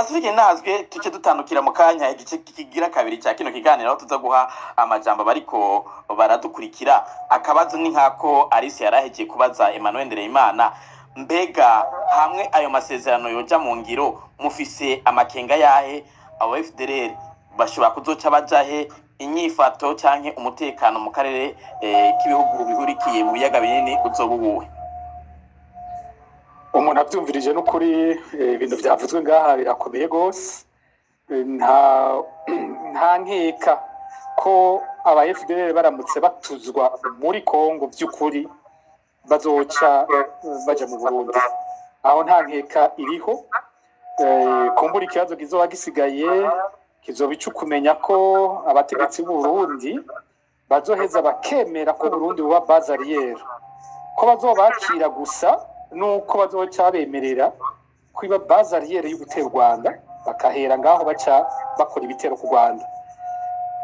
Pacifique nazwe tuce dutandukira mu kanya igice kigira kabiri cya kino kiganiro aho tuza guha amajambo bariko baradukurikira. Akabazo ni nkako Alice yaraheje kubaza Emmanuel Ndereyimana, mbega hamwe ayo masezerano yoja mu ngiro mufise amakenga yahe abo FDLR bashobora kuzoca bajahe inyifato canke umutekano mu karere k'ibihugu bihurikiye mu biyaga binini uzobubuwe? Umuntu abyumvirije n'ukuri ibintu byavuzwe ngaha birakomeye gose. Nta nkeka ko aba FDLR baramutse batuzwa muri Kongo by'ukuri bazoca baja mu Burundi. Aho nta nkeka iriho. Kumbura ikibazo kizoba gisigaye kizoba ico kumenya ko abategetsi b'u Burundi bazoheza bakemera ko Burundi buba base arrière, ko bazobakira gusa nuko bazoca bemerera kwiba base arrière yo gutera Rwanda, bakahera ngaho baca bakora ibitero ku Rwanda.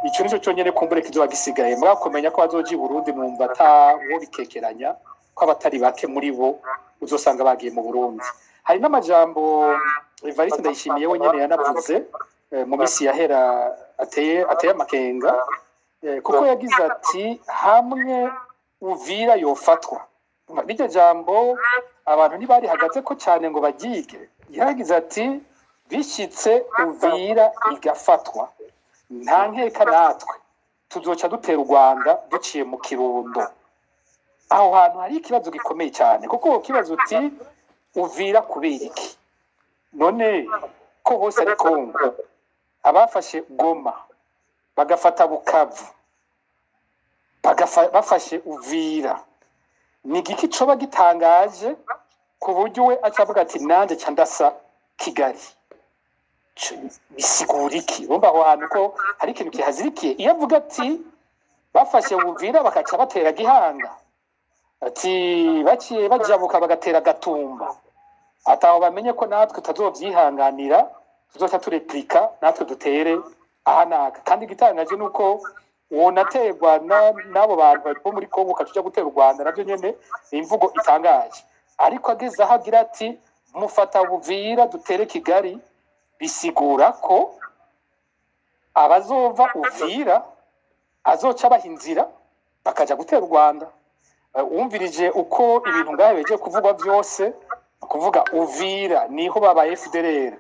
Ico nico cyonyene kumbure kizoba gisigaye, mwakomenya ko bazoji Burundi mwumva wo bikekeranya ko abatari bake muri bo uzosanga bagiye mu Burundi. Hari n'amajambo Evariste Ndayishimiye wenyene yanavuze mu misi yahera ateye amakenga, kuko yagize ati hamwe Uvira yofatwa. Iryo jambo abantu ntibari hagaze ko cyane ngo bagige. Yagize ati bishitse Uvira igafatwa, nta nkeka natwe tuzoca dutera Rwanda duciye mu Kirundo. Aho hantu hari ikibazo gikomeye cyane, kuko kibazo uti Uvira kubera iki? None ko hose ari Kongo, abafashe Goma bagafata Bukavu bafashe Uvira, ni igiki coba gitangaje ku buryo we acavuga ati nanje ca ndasa Kigali? Bisigura iki? Urumva aho hantu ko hari ikintu kihazirikiye. Iyo avuga ati bafashe Uvira bakaca batera Gihanga, ati baciye bajabuka bagatera Gatumba, ataho bamenye ko natwe tazovyihanganira, tuzoca tureplika natwe dutere ahanaka. Kandi gitangaje nuko wonaterwa n'abo bantu bo muri Kongo kacuja gutera u Rwanda, navyo nyene imvugo itangaje. Ariko ageze aho agira ati mufata Uvira dutere Kigali, bisigura ko abazova Uvira azoca bahinzira bakaja gutera u Rwanda. Umvirije uko ibintu ngaho beje kuvugwa byose, kuvuga Uvira niho baba FDLR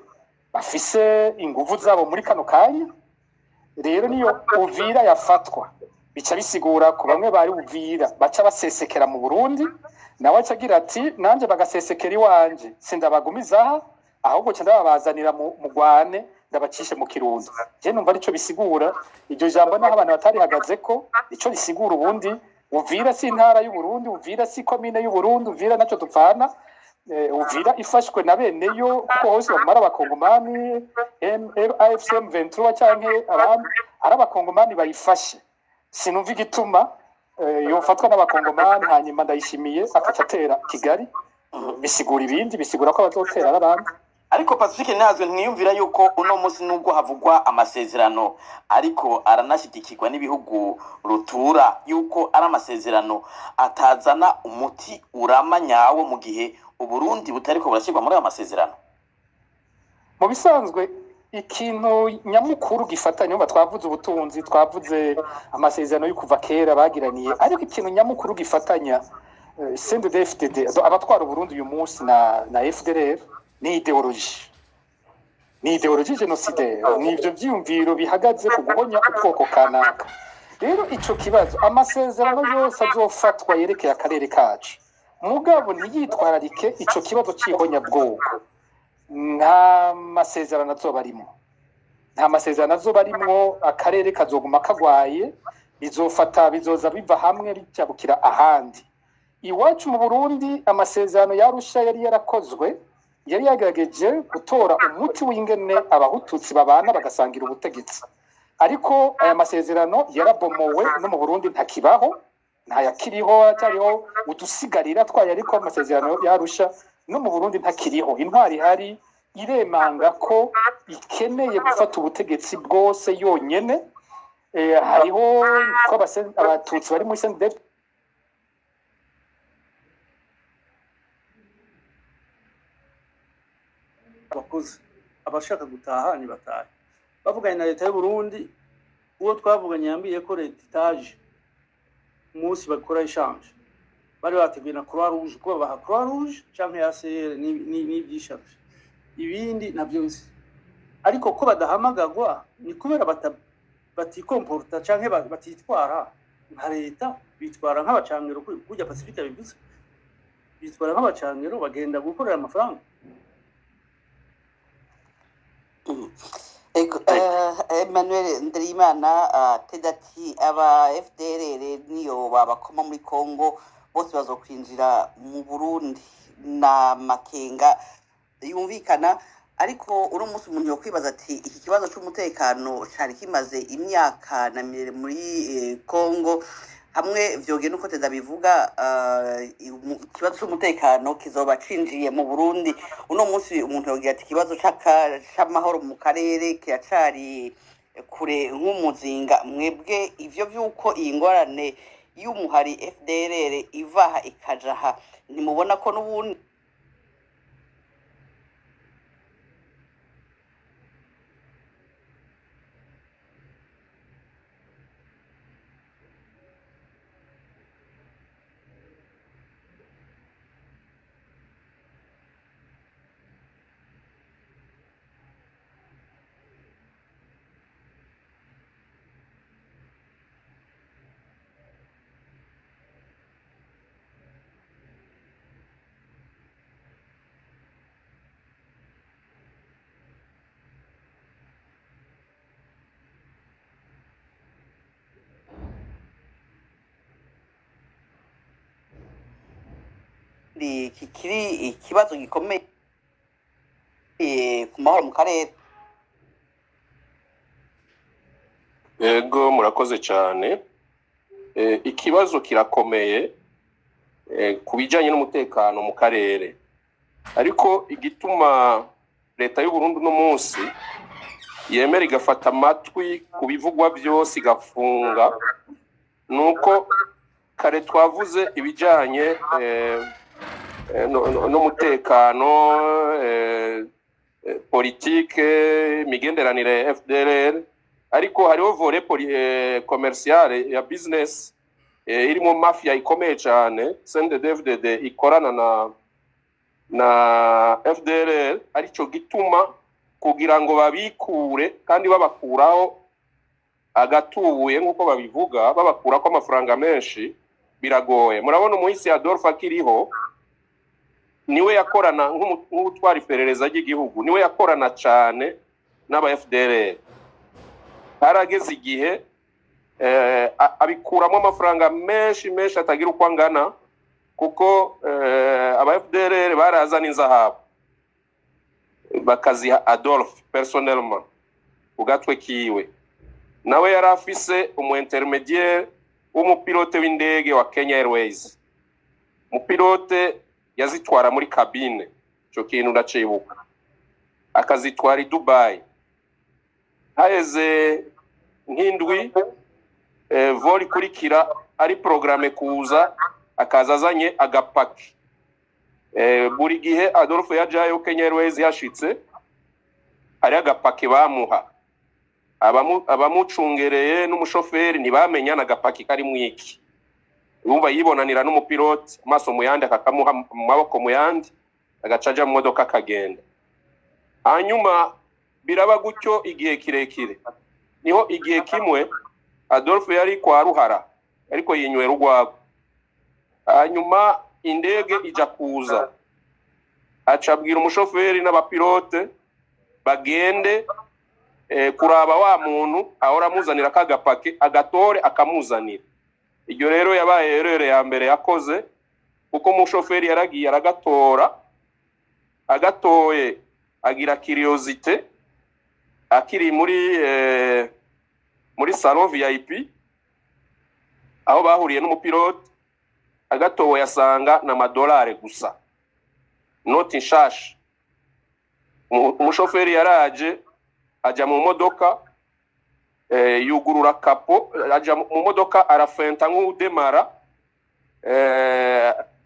bafise inguvu zabo muri kano kanya. Rero niyo Uvira yafatwa, bica bisigura ko bamwe bari Uvira baca basesekera mu Burundi, nawe acagira ati nanje bagasesekera iwanje sindabagumiza, ahubwo cyane babazanira mu Rwane ndabacishe mu Kirundo. Je numva arico bisigura iryo jambo, naho abantu batari hagaze ko ico risigura. Ubundi Uvira si intara y'u Burundi, Uvira si komine y'u Burundi, Uvira naco dupfana. Uvira ifashwe na bene yo kuko hose bamara abakongomani AFCM 23 canke abandi ari abakongomani bayifashe. Sinumva igituma yofatwa n'abakongomani hanyuma Ndayishimiye akaca atera Kigali. Bisigura ibindi, bisigura ko bazotera n'abandi. Ariko Pacifique nazwe ntiyumvira yuko uno munsi nubwo havugwa amasezerano ariko aranashigikirwa n'ibihugu rutura, yuko ari amasezerano atazana umuti urama nyawo mu gihe Uburundi butariko burashirwa muri amasezerano. Mu bisanzwe ikintu nyamukuru gifatanya, ngo twavuze ubutunzi, twavuze amasezerano yo kuva kera bagiraniye, ariko ikintu nyamukuru gifatanya CNDD-FDD abatwara Burundi uyu munsi na FDLR ni ideology. Ni ideology genocide, ni ivyo vyiyumviro bihagaze ku guhonya ubwoko kanaka. Rero ico kibazo amasezerano yose azofatwa yerekeye akarere kacu, mugabo ntiyitwararike ico kibazo cihonya bwoko, nta masezerano azoba arimo. Nta masezerano azoba arimo, akarere kazoguma kagwaye, bizoza biva hamwe bijabukira ahandi. Iwacu mu Burundi amasezerano yarusha yari yarakozwe, yari yagerageje gutora umuti w'ingene abahututsi babana bagasangira ubutegetsi. Ariko aya masezerano yarabomowe no mu Burundi ntakibaho, ntayakiriho, atariho udusigarira twaye, ariko amasezerano yarusha no mu Burundi ntakiriho. Intwari hari iremanga ko ikeneye gufata ubutegetsi bwose yonyene. Hariho ko abatutsi bari muri CNDD abakozi abashaka gutaha ni batahe bavuganye na leta y'u Burundi uwo twavuganye yambiye ko leta itaje umunsi bakora ishanje bari bateguye na Croix Rouge ko baha Croix Rouge canke ya CR ni byishaje ibindi navyo nzi ariko ko badahamagagwa ni kubera batikomporta canke batitwara nka leta bitwara nk'abacangero kujya Pacifique bivuze bitwara nk'abacangero bagenda gukorera amafaranga. Emmanuel Nderimana tedati aba FDLR niyo babakoma muri Kongo bose bazokwinjira mu Burundi na makenga yumvikana ariko uno munsi umuntu yokwibaza ati iki kibazo cy'umutekano cyari kimaze imyaka na mirere muri Kongo hamwe vyogenda uko teda bivuga ikibazo cy'umutekano kizoba cinjiye mu Burundi uno munsi umuntu yogira ati ikibazo c'amahoro mu karere kiracari kure nk'umuzinga mwebwe ivyo vyuko iyi ngorane y'umuhari FDLR ivaha ikajaha nimubona ko n'ubundi kikiri ikibazo gikomeye ku mahoro mu karere. Yego murakoze cyane. Ikibazo kirakomeye ku bijyanye n'umutekano mu karere ariko igituma leta y'u Burundi no munsi yemera igafata amatwi ku bivugwa byose igafunga nuko kare twavuze ibijyanye n'umutekano politike imigenderanire FDLR ariko hariho volet commerciale ya business irimo mafia ikomeye cyane CNDD-FDD ikorana na FDLR arico gituma kugira ngo babikure kandi babakuraho agatubuye nk'uko babivuga babakura ko amafaranga menshi biragoye. Murabona umuhisi Adolphe akiriho niwe yakorana nk'utwara iperereza ry'igihugu niwe yakorana cyane n'aba FDLR harageze igihe abikuramo amafaranga menshi atagira uko angana kuko aba FDLR barazana inzahabu bakaziha Adolphe personnellement ugatwe kiwe nawe yari afise umu intermediaire w'umupilote w'indege wa Kenya Airways umupilote yazitwara muri cabine cyo kintu ndacibuka akazitwara i Dubai haheze nk'indwi voli kurikira ari programme kuza akazazanye agapaki buri gihe Adolphe yajayo Kenya Airways yashitse ari agapaki bamuha abamucungereye n'umushoferi ntibamenya n'agapaki kari mwiki urumva yibonanira n'umupilote amaso mu yandi akakamuha mu maboko mu yandi agacaja mu modoka akagenda hanyuma biraba gutyo igihe kirekire niho igihe kimwe Adolphe yari kwa Ruhara ariko yinywera urwagwa hanyuma indege ija kuza acabwira umushoferi n'abapilote bagende kuraba wa muntu ahora amuzanira kagapake agatore akamuzanira iryo rero yabaye erere ya mbere yakoze kuko umushoferi yaragiye aragatora agatoye agira curiosité akiri muri salon VIP aho bahuriye n'umupilote agatowe yasanga na madolari gusa noti nshasha umushoferi yaraje aja mu modoka yugurura kapo aja mu modoka arafenta nk'udemara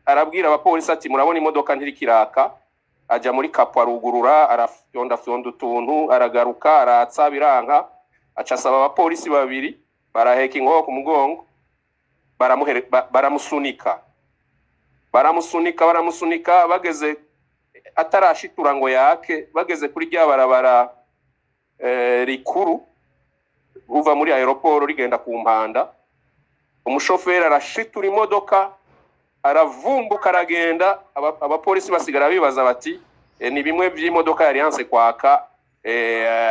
arabwira abapolisi ati murabona imodoka ntiri kiraka aja muri kapo arugurura arafyonda utuntu aragaruka aratsa biranka aca asaba abapolisi babiri baraheka inkoho ku mugongo baramusunika bageze atarashitura ngo yake bageze kuri rya barabara rikuru uva muri aeroport rigenda ku mpanda umushoferi arashitura imodoka aravumbuka aragenda abapolisi basigara bibaza bati ni bimwe by'imodoka yari yanse kwaka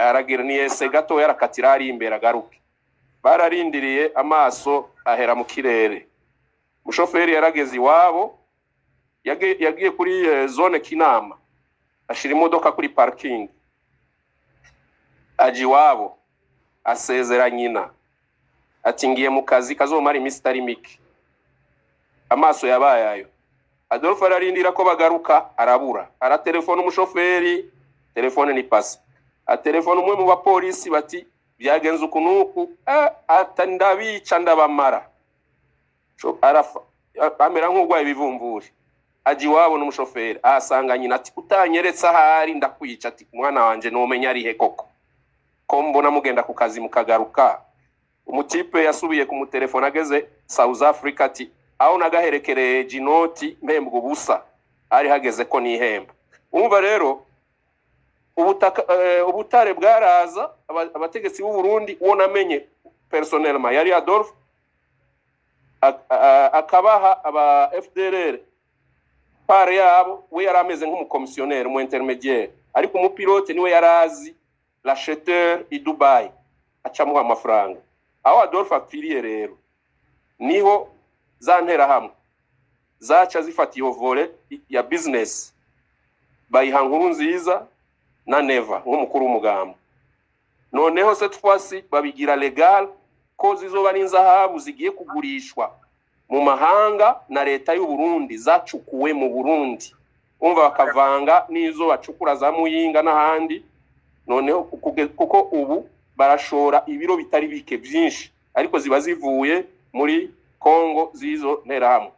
aragira ni ese gato yarakatira ari imbere agaruke bararindiriye amaso ahera mu kirere umushoferi yarageze iwabo yagiye kuri zone Kinama ashira imodoka kuri parking aji iwabo asezera nyina ati ngiye mu kazi kazomara iminsi itari mike amaso yabayayo Adolphe ararindira ko bagaruka arabura aratelefona umushoferi telefone ni pasi atelefona umwe mu bapolisi bati byagenze ukunuku atandabica ndabamara arafa amera nk'ugwaye bivumvuri aji wabo n'umushoferi asanga nyina ati utanyeretse ahari ndakwica ati umwana wanje nomenya ari he koko ko mbona mugenda ku kazi mukagaruka umutipe yasubiye ku mutelefone ageze South Africa ati aho nagaherekereye jinoti mpembwa ubusa ari hageze ko nihemba umva rero ubutare bwaraza abategetsi b'u Burundi uwo namenye personnellement yari Adolphe akabaha aba FDLR pare yabo we yarameze nk'umukomissionnaire mu intermédiaire ariko umupilote niwe yarazi l'acheteur i Dubai acamuha amafaranga aho Adolphe apfiriye rero niho zantera hamwe zaca zifatiye vole ya business bayiha nkuru nziza na Neva nk'umukuru w'umugambo noneho cette fois-ci babigira legal ko zizoba n'inzahabu zigiye kugurishwa mu mahanga na leta y'u Burundi zacukuwe mu Burundi umva bakavanga nizo bacukura za Muyinga n'ahandi noneho kuko ubu barashora ibiro bitari bike byinshi ariko ziba zivuye muri Kongo zizo ntera hamwe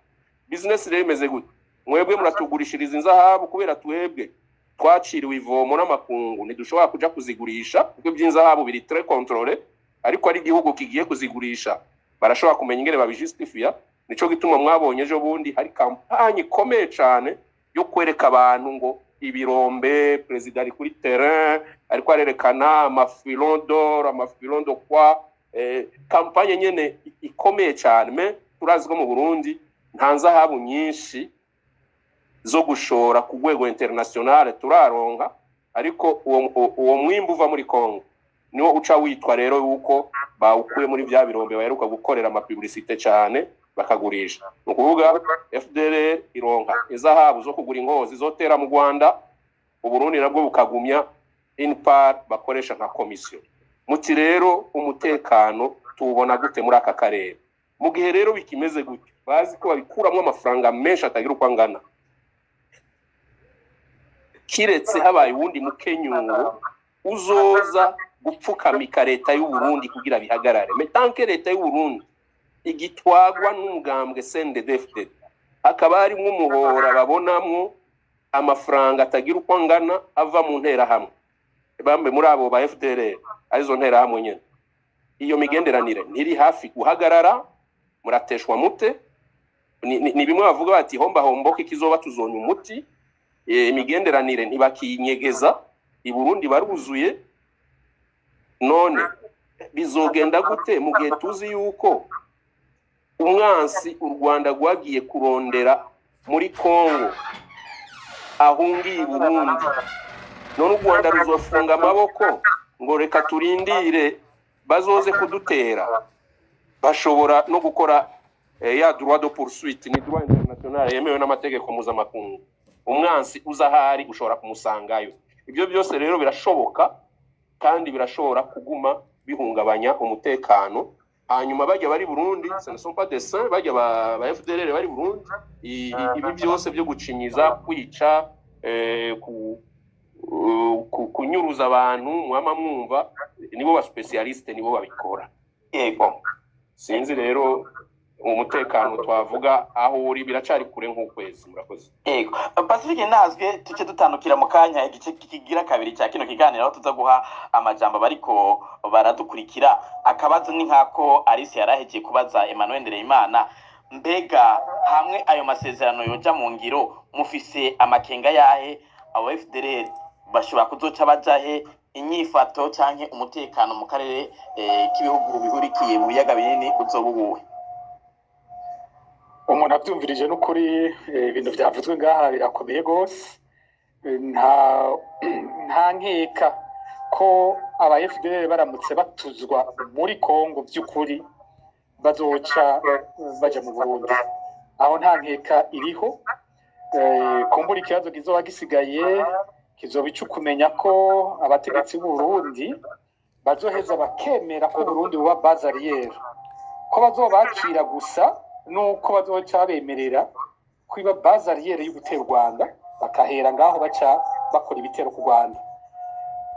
business rero imeze gute mwebwe muratugurishiriza inzahabu kubera twebwe twaciriwe ivomo n'amakungu ntidushobora kuja kuzigurisha kuko by'inzahabu biri très contrôlé ariko ari igihugu kigiye kuzigurisha barashobora kumenya ingene babijustifia nico gituma mwabonye ejo bundi hari campagne ikomeye cyane yo kwereka abantu ngo ibirombe president ari kuri terrain ariko arerekana amafilon d'or amafilon de quoi campagne nyene ikomeye cyane me turazi ko mu Burundi nta nzahabu nyinshi zo gushora ku rwego international turaronka ariko uwo mwimbu uva muri Kongo niwo uca witwa rero yuko bawukuye muri bya birombe baheruka gukorera amapublicité cyane bakagurisha nukuvuga FDLR ironka izahabu zo kugura ingozi zotera mu Rwanda u Burundi nabwo bukagumya inpar bakoresha nka commission muti rero umutekano tubona gute muri aka karere mu gihe rero bikimeze gute bazi ko babikuramwe amafaranga menshi atagira uko angana kiretse habaye uwundi mukenyuro uzoza gupfukamika leta y'u Burundi kugira bihagarare metanke leta y'u Burundi igitwagwa n'umugambwe CNDD-FDD akaba ari nk'umuhora babonamwo amafaranga atagira uko angana ava mu ntera hamwe bambe muri abo ba FDLR arizo ntera hamwe nyene iyo migenderanire ntiri hafi guhagarara murateshwa mute ni bimwe bavuga bati homba homboke kizoba tuzonya umuti imigenderanire ntibakinyegeza i Burundi baruzuye none bizogenda gute mu gihe tuzi yuko umwansi u Rwanda rwagiye kurondera muri Kongo ahungiye Burundi none u Rwanda ruzofunga amaboko ngo reka turindire bazoze kudutera bashobora no gukora ya droit de poursuite ni droit international yemewe n'amategeko mpuzamakungu umwansi uzahari ushobora kumusangayo ibyo byose rero birashoboka kandi birashobora kuguma bihungabanya umutekano hanyuma bajya bari Burundi ce ne sont pas des saints bajya ba FDLR bari Burundi ibi byose byo gucinyiza kwica kunyuruza abantu mwama mwumva nibo ba specialiste nibo babikora yego sinzi rero umutekano twavuga aho uri biracari kure nk'ukwezi. Murakoze. Ego Pacifique nazwe tuce dutandukira mu kanya igice kigira kabiri cya kino kiganiro aho tuza guha amajambo bariko baradukurikira. Akabazo ni nkako Alice yaraheje kubaza Emmanuel Ndereyimana, mbega hamwe ayo masezerano yoja mu ngiro mufise amakenga yahe abo FDLR bashobora kuzoca bajahe inyifato canke umutekano mu karere k'ibihugu bihurikiye mu biyaga binini uzobubuwe? Umuntu abyumvirije n'ukuri ibintu byavuzwe ngaha birakomeye gose. Nta nkeka ko aba FDL baramutse batuzwa muri Kongo by'ukuri bazoca baja mu Burundi. Aho nta nkeka iriho. Kumbura ikibazo kizoba gisigaye kizoba ico kumenya ko abategetsi b'u Burundi bazoheza bakemera ko Burundi buba base arrière, ko bazobakira gusa nuko bazoca bemerera kwiba base arrière y'ugutera u Rwanda, bakahera ngaho baca bakora ibitero ku Rwanda.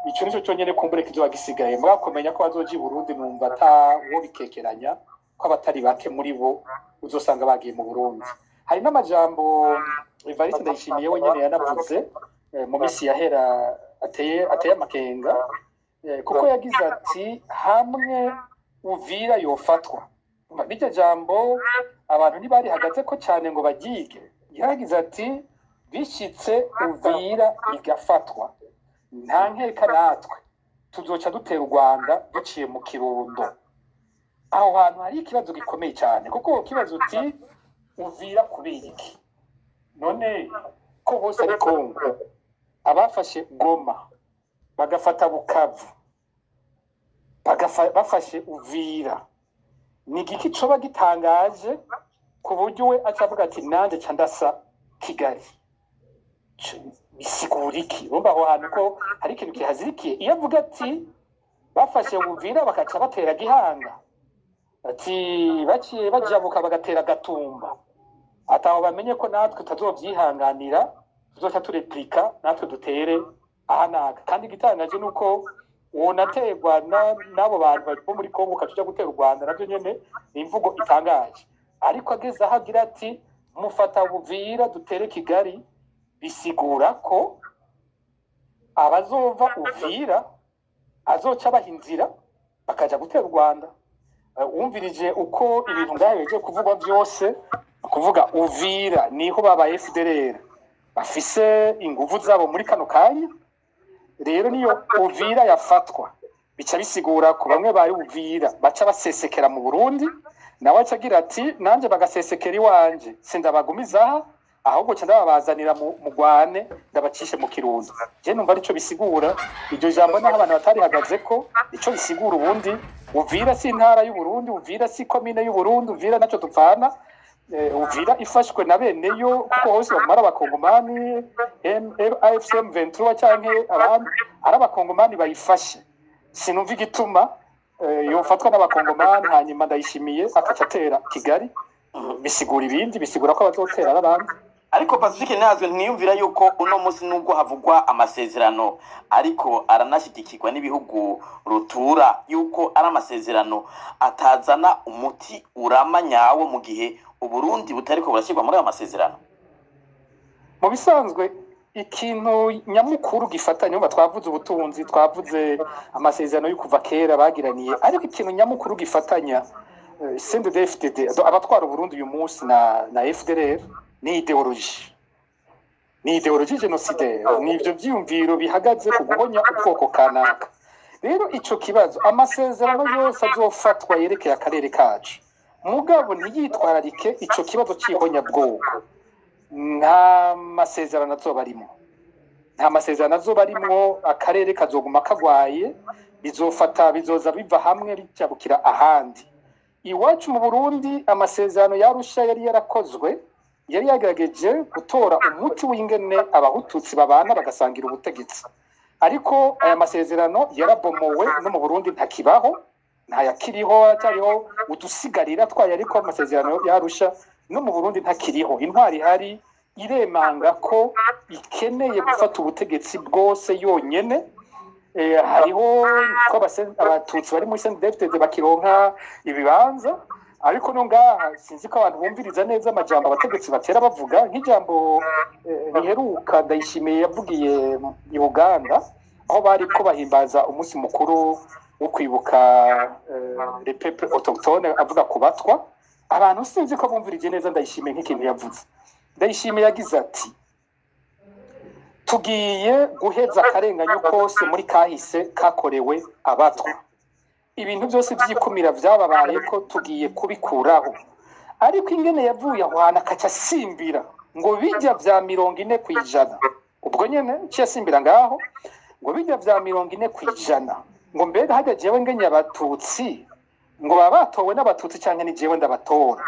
Ico nico cyonyene kumbure kizoba gisigaye. Mwakomenya ko bazoji Burundi numva ata wo bikekeranya ko abatari bake muri bo uzosanga bagiye mu Burundi. Hari n'amajambo Evariste Ndayishimiye wenyene yanavuze mu misi yahera ateye amakenga, kuko yagize ati hamwe Uvira yofatwa. N'iryo jambo abantu ntibari hagaze ko cyane ngo bagige. Yagize ati bishitse Uvira igafatwa, nta nkeka natwe tuzoca dutera u Rwanda duciye mu Kirundo. Aho hantu hari ikibazo gikomeye cyane, kuko kibazo uti Uvira kubera iki? None ko hose ari Kongo, abafashe Goma bagafata Bukavu bafashe Uvira, ni igiki coba gitangaje ku buryo we acavuga ati nanje ca ndasa Kigali? Bisigura iki? Urumva aho hantu ko hari ikintu kihazirikiye. Iyo avuga ati bafashe Uvira bakaca batera Gihanga, ati baciye bajabuka bagatera Gatumba, ataho bamenye ko natwe tutazovyihanganira, tuzoca tureplika natwe dutere ahanaga. Kandi gitangaje nuko wonaterwa n'abo bantu bo muri Kongo katuja gutera u Rwanda, navyo nyene ni imvugo itangaje. Ariko ageze aho agira ati mufata Uvira dutere Kigali, bisigura ko abazova Uvira azoca bahinzira bakaja gutera u Rwanda. Wumvirije uko ibintu ngaho bigiye kuvugwa byose, kuvuga Uvira niho baba FDLR bafise inguvu zabo muri kano kanya. Rero niyo Uvira yafatwa, bica bisigura ko bamwe bari Uvira baca basesekera mu Burundi, nawe acagira ati nanje bagasesekera iwanje sindabagumiza, ahubwo ca ndababazanira mu Rwane ndabacishe mu Kirundo. Je numva arico bisigura iryo jambo, naho abantu batari hagaze ko ico bisigura. Ubundi Uvira si intara y'u Burundi, Uvira si komine y'u Burundi, Uvira naco tupfana. Uvira ifashwe na bene yo, kuko hose bamara abakongomani AFCM 23 canke abandi ari abakongomani bayifashe. Sinumva igituma yofatwa n'abakongomani hanyuma Ndayishimiye akaca atera Kigali. Bisigura ibindi, bisigura ko bazotera n'abandi. Ariko Pacifique nazwe ntiyumvira yuko uno munsi nubwo havugwa amasezerano ariko aranashigikirwa n'ibihugu rutura, yuko ari amasezerano atazana umuti urama nyawo mu gihe Uburundi butariko burashyirwa muri ayo masezerano. Mu bisanzwe ikintu nyamukuru gifatanya, umva twavuze ubutunzi, twavuze amasezerano yo kuva kera bagiraniye, ariko ikintu nyamukuru gifatanya CNDD-FDD abatwara Uburundi uyu munsi na FDLR ni ideology. Ni ideology genocide, ni ivyo vyiyumviro bihagaze ku guhonya ubwoko kanaka. Rero ico kibazo amasezerano yose azofatwa yerekeye akarere kacu, mugabo ntiyitwararike ico kibazo cihonya bwoko, nta masezerano azoba arimo. Nta masezerano azoba arimo, akarere kazoguma kagwaye, bizoza biva hamwe bijabukira ahandi. Iwacu mu Burundi amasezerano yarusha yari yarakozwe, yari yagerageje gutora umuti w'ingene abahututsi babana bagasangira ubutegetsi. Ariko aya masezerano yarabomowe no mu Burundi ntakibaho, ntayakiriho, atariho udusigarira twaye, ariko amasezerano yarusha no mu Burundi ntakiriho. Intwari hari iremanga ko ikeneye gufata ubutegetsi bwose yonyene. Hariho ko abatutsi bari muri CNDD-FDD bakironka ibibanza, ariko no ngaha sinzi ko abantu bumviriza neza amajambo abategetsi batera bavuga nk'ijambo riheruka Ndayishimiye yavugiye i Uganda aho bari ko bahimbaza umunsi mukuru wo kwibuka les peuples autochtones avuga ku batwa abantu sinzi ko bumvirije neza Ndayishimiye nk'ikintu yavuze. Ndayishimiye yagize ati tugiye guheza akarenganyo kose muri kahise kakorewe abatwa, ibintu byose by'ikumira byababaye ko tugiye kubikuraho, ariko ingene yavuye aho hantu akaca asimbira ngo bijya bya 40%, ubwo nyene cyasimbira ngaho ngo bijya bya 40%, ngo mbega hajya jewe ngenya abatutsi ngo baba batowe n'abatutsi cyangwa ni jewe ndabatora.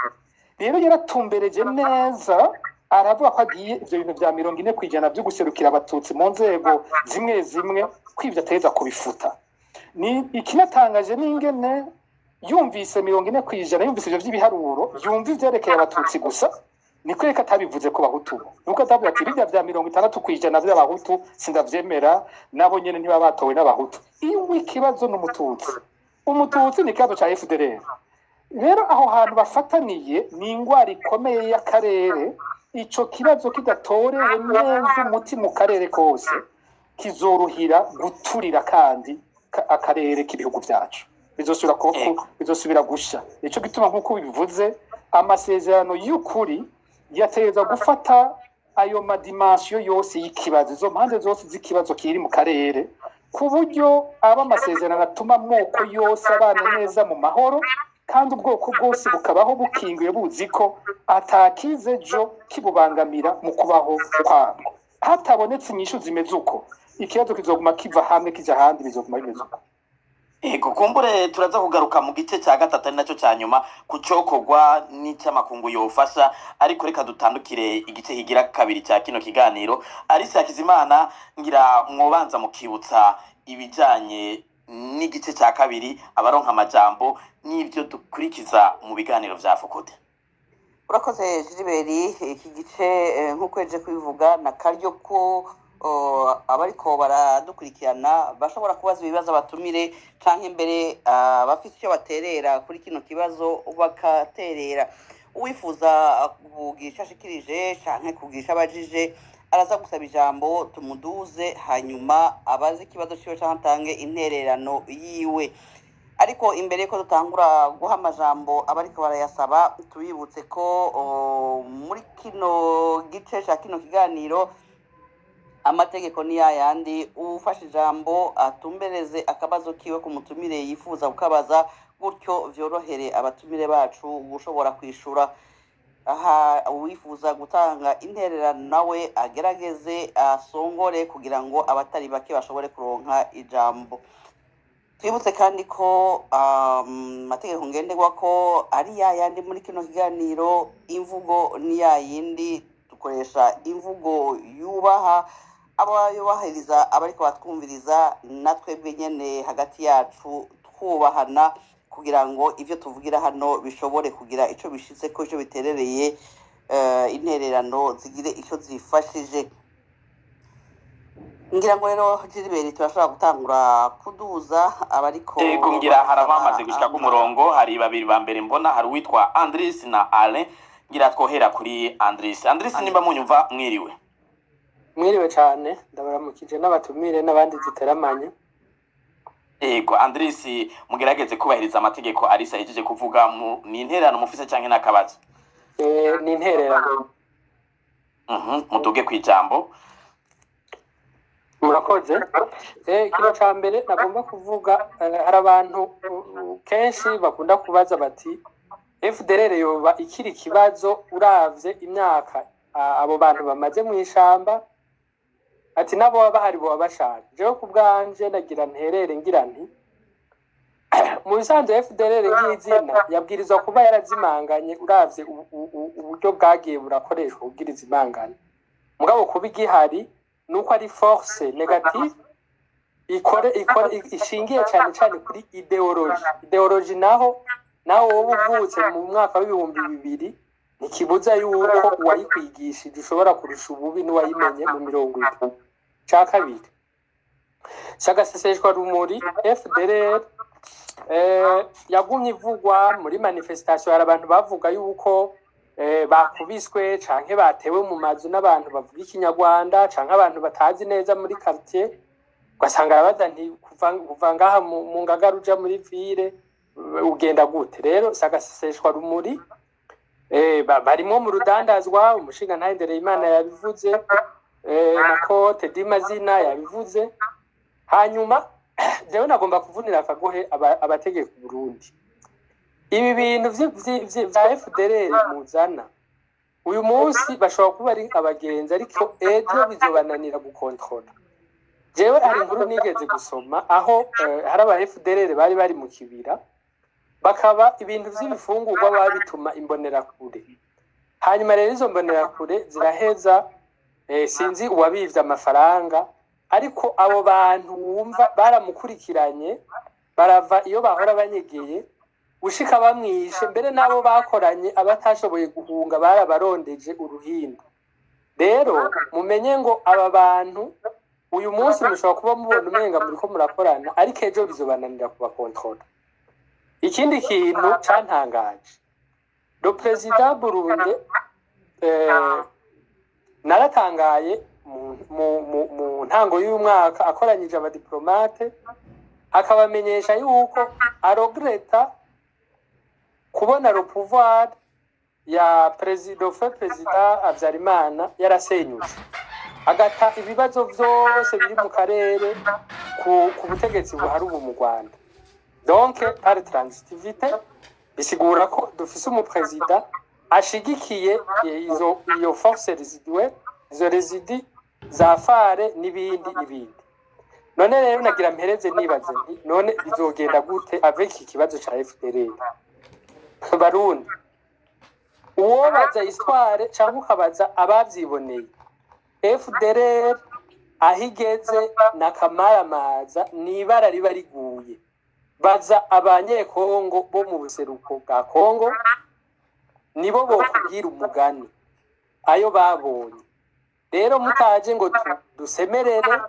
Rero yaratumbereje neza aravuga ko agiye ivyo bintu bya 40% byo guserukira abatutsi mu nzego zimwe zimwe kwivya ateza kubifuta. Ni ikinatangaje n'ingene yumvise 40%, yumvise ivyo by'ibiharuro, yumva ivyerekeye abatutsi gusa, niko reka atabivuze ko bahutu. Nuko atavuga ati bijya bya 60% by'abahutu sindavyemera, nabo nyene ntiba batowe n'abahutu. Iyo ikibazo n'umututsi, umututsi ni kibazo ca FDLR. Rero aho hantu bafataniye ni ingwara ikomeye y'akarere, ico kibazo kidatorewe neza umuti mu karere kose kizoruhira guturira kandi akarere k'ibihugu byacu bizosubira gusha. Nico gituma nkuko bivuze amasezerano y'ukuri yategeza gufata ayo madimension yose y'ikibazo, izo mpande zose z'ikibazo kiri mu karere, ku buryo aba amasezerano atuma amoko yose abana neza mu mahoro kandi ubwoko bwose bukabaho bukingiwe buzi ko atakize jo kibubangamira mu kubaho kwabo. Hatabonetse inyishu zimeze uko ikibazo kizoguma kiva hamwe kija handi, bizoguma bimeze uko. Ego kumbure turaza kugaruka mu gice cya gatatu naco cya nyuma kucokogwa n'icyamakungu yofasha, ariko reka dutandukire igice higira kabiri cya kino kiganiro. Alice Hakizimana ngira mwobanza mukibutsa ibijanye n'igice cya kabiri abaronka amajambo n'ivyo dukurikiza mu biganiro vya Fokode. Urakoze Jiberi, iki gice nkuko eje kubivuga na karyo ko abariko baradukurikirana bashobora kubaza ibibazo abatumire canke imbere bafite icyo baterera kuri kino kibazo bakaterera. Uwifuza kugisha ashikirije canke kugisha abajije araza gusaba ijambo tumuduze, hanyuma abaze ikibazo ciwe canke atange intererano yiwe. Ariko imbere ko dutangura guha amajambo abariko barayasaba, tubibutse ko muri kino gice cya kino kiganiro amategeko ni yayandi, ufashe ijambo atumbereze akabazo kiwe ku mutumire yifuza kukabaza, gutyo vyorohere abatumire bacu gushobora kwishura. Aha uwifuza gutanga intererano nawe agerageze asongore kugira ngo abatari bake bashobore kuronka ijambo. Twibutse kandi ko amategeko ngenderwa ko ari yayandi muri kino kiganiro, imvugo ni yayindi, dukoresha imvugo yubaha abayubahiriza abariko batwumviriza, natwebwe nyene hagati yacu twubahana kugira ngo ivyo tuvugira hano bishobore kugira ico bishize ko ico biterereye intererano zigire ico zifashije. Ngira ngo rero Jiliberi turashobora gutangura kuduza abariko ego ngira harabamaze gushika ku murongo. Hari babiri ba mbere mbona, hari uwitwa Andris na Alain. Ngira twohera kuri Andris. Andris, nimba munyumva mwiriwe? Mwiriwe cyane, ndabaramukije n'abatumire n'abandi ziteramanye. Ego Andris, mugerageze kubahiriza amategeko Alice ahejeje kuvuga. Ni intererano mufise canke nakabazo? Ni intererano. Muduge kwijambo. Murakoze. Kino ca mbere nagomba kuvuga, hari abantu kenshi bakunda kubaza bati FDLR yoba ikiri kibazo uravye imyaka abo bantu bamaze mu ishamba, ati nabo baba bahari bo bashaka. Jewe ku bwanje nagira nterere ngira nti mu bisanzwe FDLR nk'izina yabwirizwa kuba yarazimanganye uravye uburyo bwagiye burakoreshwa kugira izimanganye. Mugabo kuba igihari nuko ari force negative ishingiye cyane cyane kuri ideology naho wowe uvutse mu mwaka w'ibihumbi 2000 ntikibuza yuko uwayikwigishije ushobora kurusha ububi n'uwayimenye mu 70. Cya kabiri, shagaseseshwa rumuri FDLR yagumye ivugwa muri manifestation. Hari abantu bavuga yuko bakubiswe canke batewe mu mazu n'abantu bavuga ikinyarwanda canke abantu batazi neza muri quartier, ugasanga arabaza nti kuva ngaha mu Ngagara uja muri ville ugenda gute. Rero sagaseseshwa rumuri barimo mu rudandazwa. Umushinga ntahendereye Imana yabivuze, nako Teddy Mazina yabivuze. Hanyuma jewe nagomba kuvunira akagohe abategeka Burundi. Ibi bintu vya FDLR muzana uyu munsi bashobora kuba ari abagenzi, ariko ejo bizobananira gukontrola. Jewe hari inkuru nigeze gusoma aho hari aba FDLR bari mu kibira, bakaba ibintu vy'ibifungurwa babituma imbonerakure. Hanyuma rero izo mbonerakure ziraheza, sinzi uwabivye amafaranga, ariko abo bantu wumva baramukurikiranye, barava iyo bahora banyegeye ushika bamwishe. Mbere nabo bakoranye abatashoboye guhunga barabarondeje uruhinda. Rero mumenye ngo aba bantu uyu munsi mushobora kuba mubona umenga muriko murakorana, ariko ejo bizobananira kubakontrola. Ikindi kintu cantangaje, le président Burundi naratangaye mu ntango y'umwaka akoranyije abadiplomate akabamenyesha yuko aregreta kubona le pouvoir ya president Habyarimana yarasenyutse, agata ibibazo vyose biri mu karere ku butegetsi buhari ubu mu Rwanda. Donc par transitivité bisigura ko dufise umupresident ashigikiye iyo force résiduelle, izo résidus za fare n'ibindi. None rero nagira mpereze nibaze nti none bizogenda gute avec ikibazo ca FDLR. Barundi uwo baza histoire cyangwa ukabaza abavyiboneye, FDLR ahigeze na kamaramaza nibara riba riguye. Baza abanyekongo bo mu buseruko bwa Kongo, nibo bokubwira umugani ayo babonye. Rero mutaje ngo dusemerere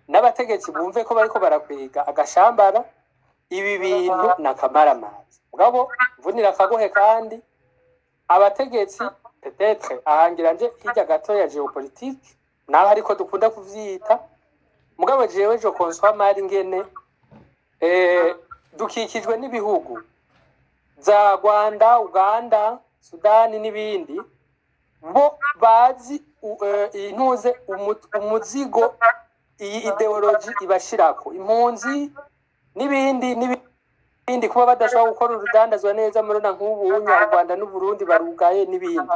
n'abategetsi bumve ko bariko barakwega agashambara, ibi bintu na kamaramaza. Mugabo mvunira akagohe kandi abategetsi peut-être ahangira nje hirya gato ya geopolitique naho ariko dukunda kuvyita. Mugabo jewe je conçois mari ngene dukikijwe n'ibihugu za Rwanda, Uganda, Sudani n'ibindi, bo bazi intuze umuzigo iyi ideology ibashirako, impunzi n'ibindi kuba badashobora gukora urudandazwa neza. Murona nk'ubu u Rwanda n'u Burundi barugaye n'ibindi.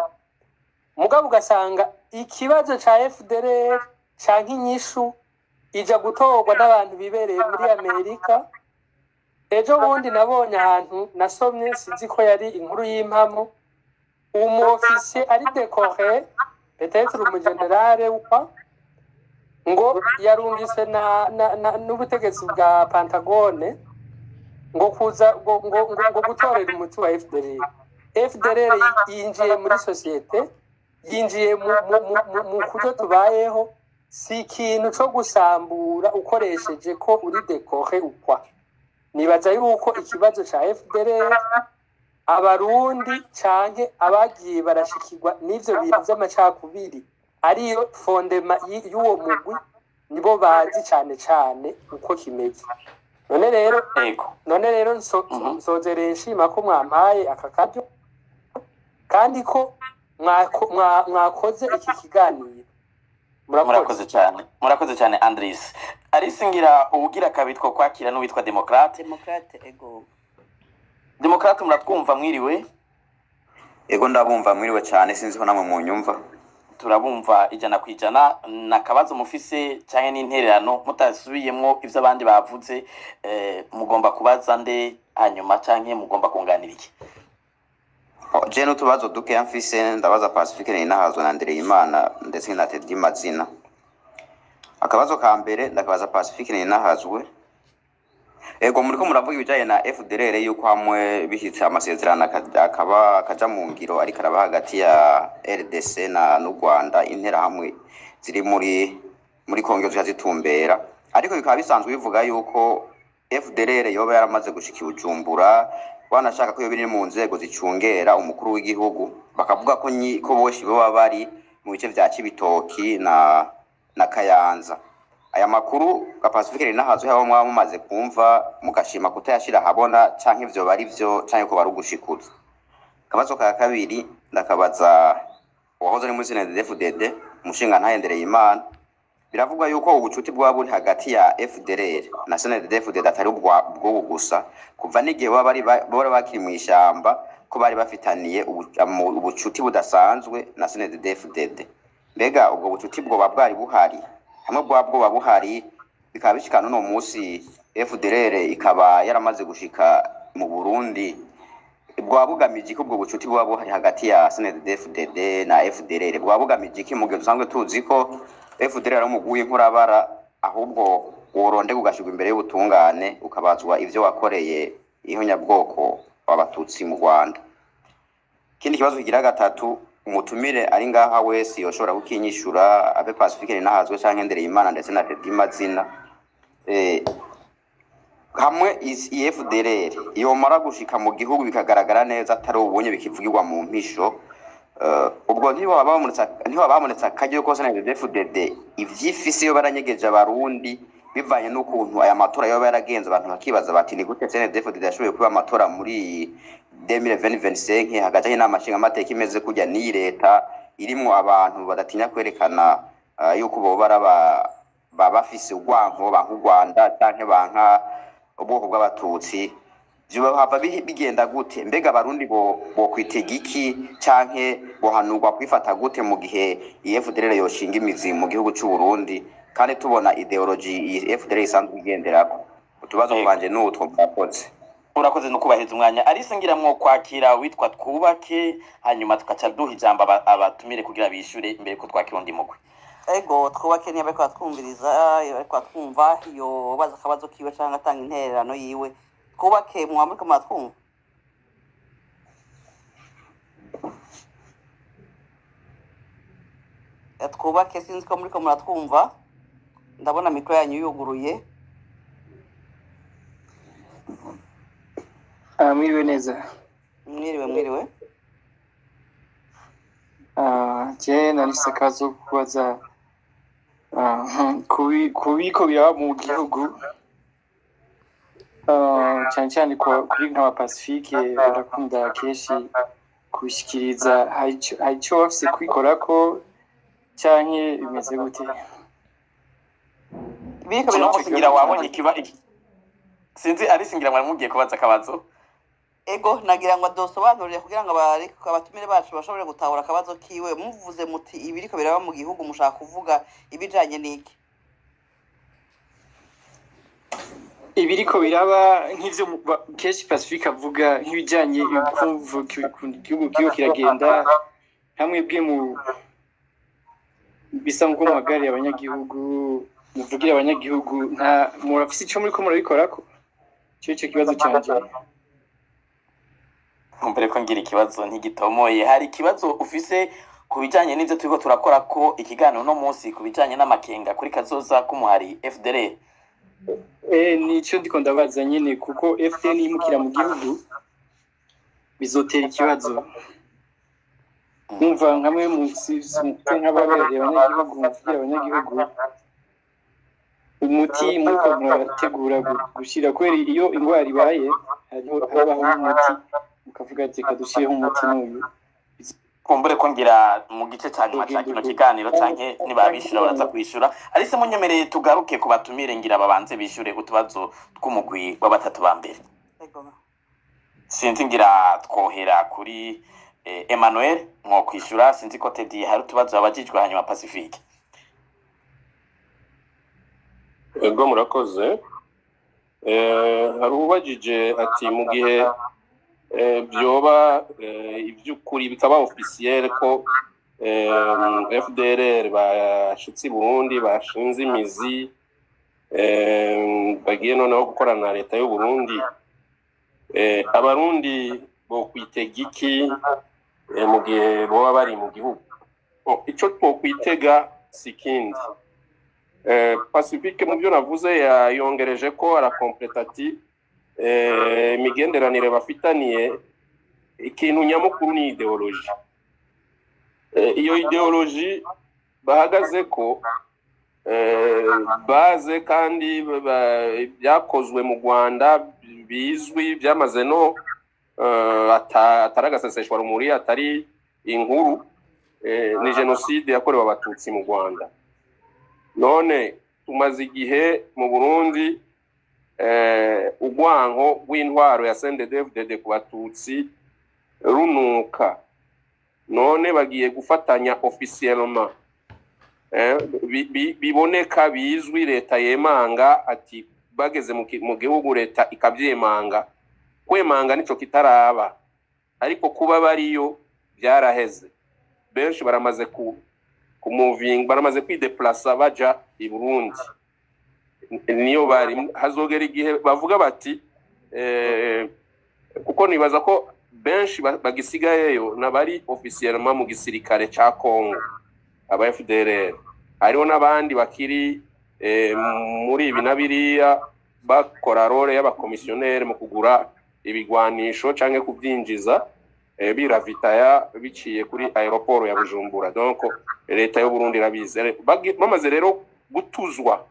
Mugabo ugasanga ikibazo ca FDLR canke inyishu ija gutorwa n'abantu bibereye muri Amerika. Ejo bundi nabonye ahantu nasomye, sinzi ko yari inkuru y'impamo, officier ari décoré peut-être umugenerale ukwa ngo yarungise n'ubutegetsi bwa Pentagone ngo kuza ngo gutorera umuti wa FDLR. FDLR yinjiye muri societe, yinjiye mu kujo tubayeho, si ikintu cyo gusambura ukoresheje ko uri décoré ukwa. Nibaza yuko ikibazo ca FDLR abarundi canke abagiye barashikirwa n'ivyo bintu vy'amacakubiri ariyo fondema y'uwo mugwi, nibo bazi cane uko kimeze. None rero nsozereye nshima ko mwampaye aka karyo kandi ko mwakoze iki kiganiro. Murakoze cyane Andris. Arisingira ubugira kabitwa kwakira n'uwitwa Demokrate ego. Demokrate muratwumva mwiriwe? Ego ndabumva mwiriwe cyane, sinzi ko namwe munyumva. Turabumva 100%. Nakabazo mufise cyane n'intererano mutasubiyemwo ivyo abandi bavuze, mugomba kubaza nde hanyuma canke mugomba kunganira iki? Je no tubazo duke yamfise ndabaza Pacifique Ninahazwe na Ndereyimana ndetse na Teddy Mazina. Akabazo ka mbere ndakabaza Pacifique Ninahazwe. Ego muriko muravuga ibijaye na FDLR yuko hamwe bihitse amasezerano akaba kaja mu ngiro ariko araba hagati ya RDC n'u Rwanda, intera hamwe ziri muri Kongo zitumbera, ariko bikaba bisanzwe bivuga yuko FDLR yoba yaramaze gushika i Bujumbura wanashaka ko yo biri mu nzego zicungera umukuru w'igihugu bakavuga ko ko boshi bo bari mu bice vya Cibitoki na Kayanza. Aya makuru ka Pacifique Ninahazwe haba mumaze kumva mugashima kutayashira habona canke ivyo bari vyo canke ko barugushikuza. Kabazo ka kabiri ndakabaza wahoze ari muri CNDD-FDD umushinga ntayendereye Imana. Biravugwa yuko ubucuti bwa buri hagati ya FDLR na CNDD-FDD atari ubwo gusa kuva n'igihe bari bakiri mu ishamba ko bari bafitaniye ubucuti budasanzwe na CNDD-FDD. Mbega ubwo bucuti bwo bwari buhari hamwe bwo buhari bikaba bishikana no munsi FDLR ikaba yaramaze gushika mu Burundi bwabugamije ko ubwo bucuti bwa buhari hagati ya CNDD-FDD na FDLR bwabugamije ki mugihe dusanzwe tuzi ko FDLR ari umuguye nkurabara ahubwo woronde kugashirwa imbere y'ubutungane ukabazwa ivyo wakoreye ihonyabwoko w'abatutsi mu Rwanda. Kindi kibazo kigira gatatu umutumire ari ngaha wese yoshobora kukinyishura abe Pacifique Ninahazwe canke Ndereyimana ndetse na Teddy Mazina hamwe FDLR yomara gushika mu gihugu bikagaragara neza atari ubunye bikivugirwa mu mpisho ubwo ntiho babonetse akajyo kose na FDLR ivyifise yo baranyegeje abarundi bivanye n'ukuntu aya matora yo yaragenze abantu bakibaza bati ni gute FDLR yashoboye kuba amatora muri 2025 hagati y'amashinga amateka imeze kujya ni leta irimo abantu badatinya kwerekana yuko bo bafise urwanko banku Rwanda canke banka ubwoko bw'abatutsi byo hava bigenda gute mbega abarundi bo kwitega iki canke bohanurwa kwifata gute mu gihe FDLR yoshinga imizi mu gihugu cy'u Burundi kandi tubona ideology FDLR isanzwe igenderako utubazo kwanje n'utwo mwakoze. Urakoze no kubaheza umwanya Alice ngiramwo kwakira witwa Twubake hanyuma tukaca duha ijambo abatumire kugira bishure imbere ko twakirundi mugwe. Ego Twubake niba ariko atwumviriza ariko atwumva yo baza akabazo kiwe cyangwa atanga intererano yiwe. Twubake mwamurika matwumva. Twubake sinzi ko muriko muratwumva ndabona mikro yanyu yuguruye. Mwiriwe neza. Mwiriwe. Je narifise akazo kubaza kubiko biraba mu gihugu cyane cyane kuri nka Pacifique barakunda kenshi kubishikiriza hari icyo bafise kwikorako canke bimeze gute? Biriko biramusigira wabonye kiba sinzi Alice ngira mwamugiye kubaza akabazo. Ego nagira ngo adosobanurire kugira ngo abatumire bacu bashobore gutahura akabazo kiwe muvuze muti ibiriko biraba mu gihugu mushaka kuvuga ibijanye n'iki? Ibiriko biraba nk'ivyo kenshi Pacifique avuga nk'ibijanye igihugu kiragenda hamwe bwe mu bisa ngo muhagarire abanyagihugu muvugira abanyagihugu nta murafise ico muriko murabikorako cyo kibazo cyanje. Mbere ko ngira ikibazo ntigitomoye hari ikibazo ufise kubijanye n'ivyo turiko turakora ko ikiganiro no munsi kubijanye n'amakenga kuri kazoza kumuhari FDLR. Nico ndiko ndabaza nyene kuko FDLR yimukira mu gihugu bizotera ikibazo. Numva nkamwe mu nk'ababereye abanyagihugu muvugira abanyagihugu umuti muko murategura gushira kweri iyo ingwara ibaye habaho umuti mukavuga ati kadushireho umuti n'uyu kumbure ko ngira mu gice cyanyuma cya kino kiganiro canke nibabishura baraza kwishura Alice munyemereye tugaruke ku batumire ngira babanze bishure utubazo tw'umugwi w'abatatu ba mbere. Sinzi ngira twohera kuri Emmanuel mwo kwishura sinzi ko Teddy hari utubazo abajijwe hanyuma Pacifique. Ego murakoze. Hari ubajije ati mu gihe byoba ibyukuri bikaba officiel ko FDLR bashitsi Burundi bashinze imizi bagiye noneho gukorana na leta y'u Burundi abarundi bo kwitega iki mu gihe boba bari mu gihugu ico two kwitega sikindi Pacifique mu byo navuze yongereje ko arakompleta ati imigenderanire bafitaniye ikintu nyamukuru ni ideoloji. Iyo ideoloji bahagaze ko baze kandi byakozwe mu Rwanda bizwi byamaze no ataragaseseshwa rumuri atari inkuru ni genocide yakorewe abatutsi mu Rwanda. None tumaze igihe mu Burundi urwanko rw'intwaro ya CNDD-FDD ku batutsi runuka, none bagiye gufatanya officiellement biboneka bizwi leta yemanga ati bageze mu gihugu leta ikabyemanga. Kwemanga nico kitaraba, ariko kuba bariyo byaraheze. Benshi baramaze moving, baramaze kwideplaza baja i Burundi, niyo bari hazogera igihe bavuga bati kuko nibaza ko benshi bagisigayeyo nabari officiellement mu gisirikare ca Congo, aba FDLR. Hariho n'abandi bakiri muri ibi nabiriya bakora role y'abakomisiyoneri mu kugura ibigwanisho canke kubyinjiza biravitaya biciye kuri aeroport ya Bujumbura. Donc leta y'u Burundi irabize, bamaze rero gutuzwa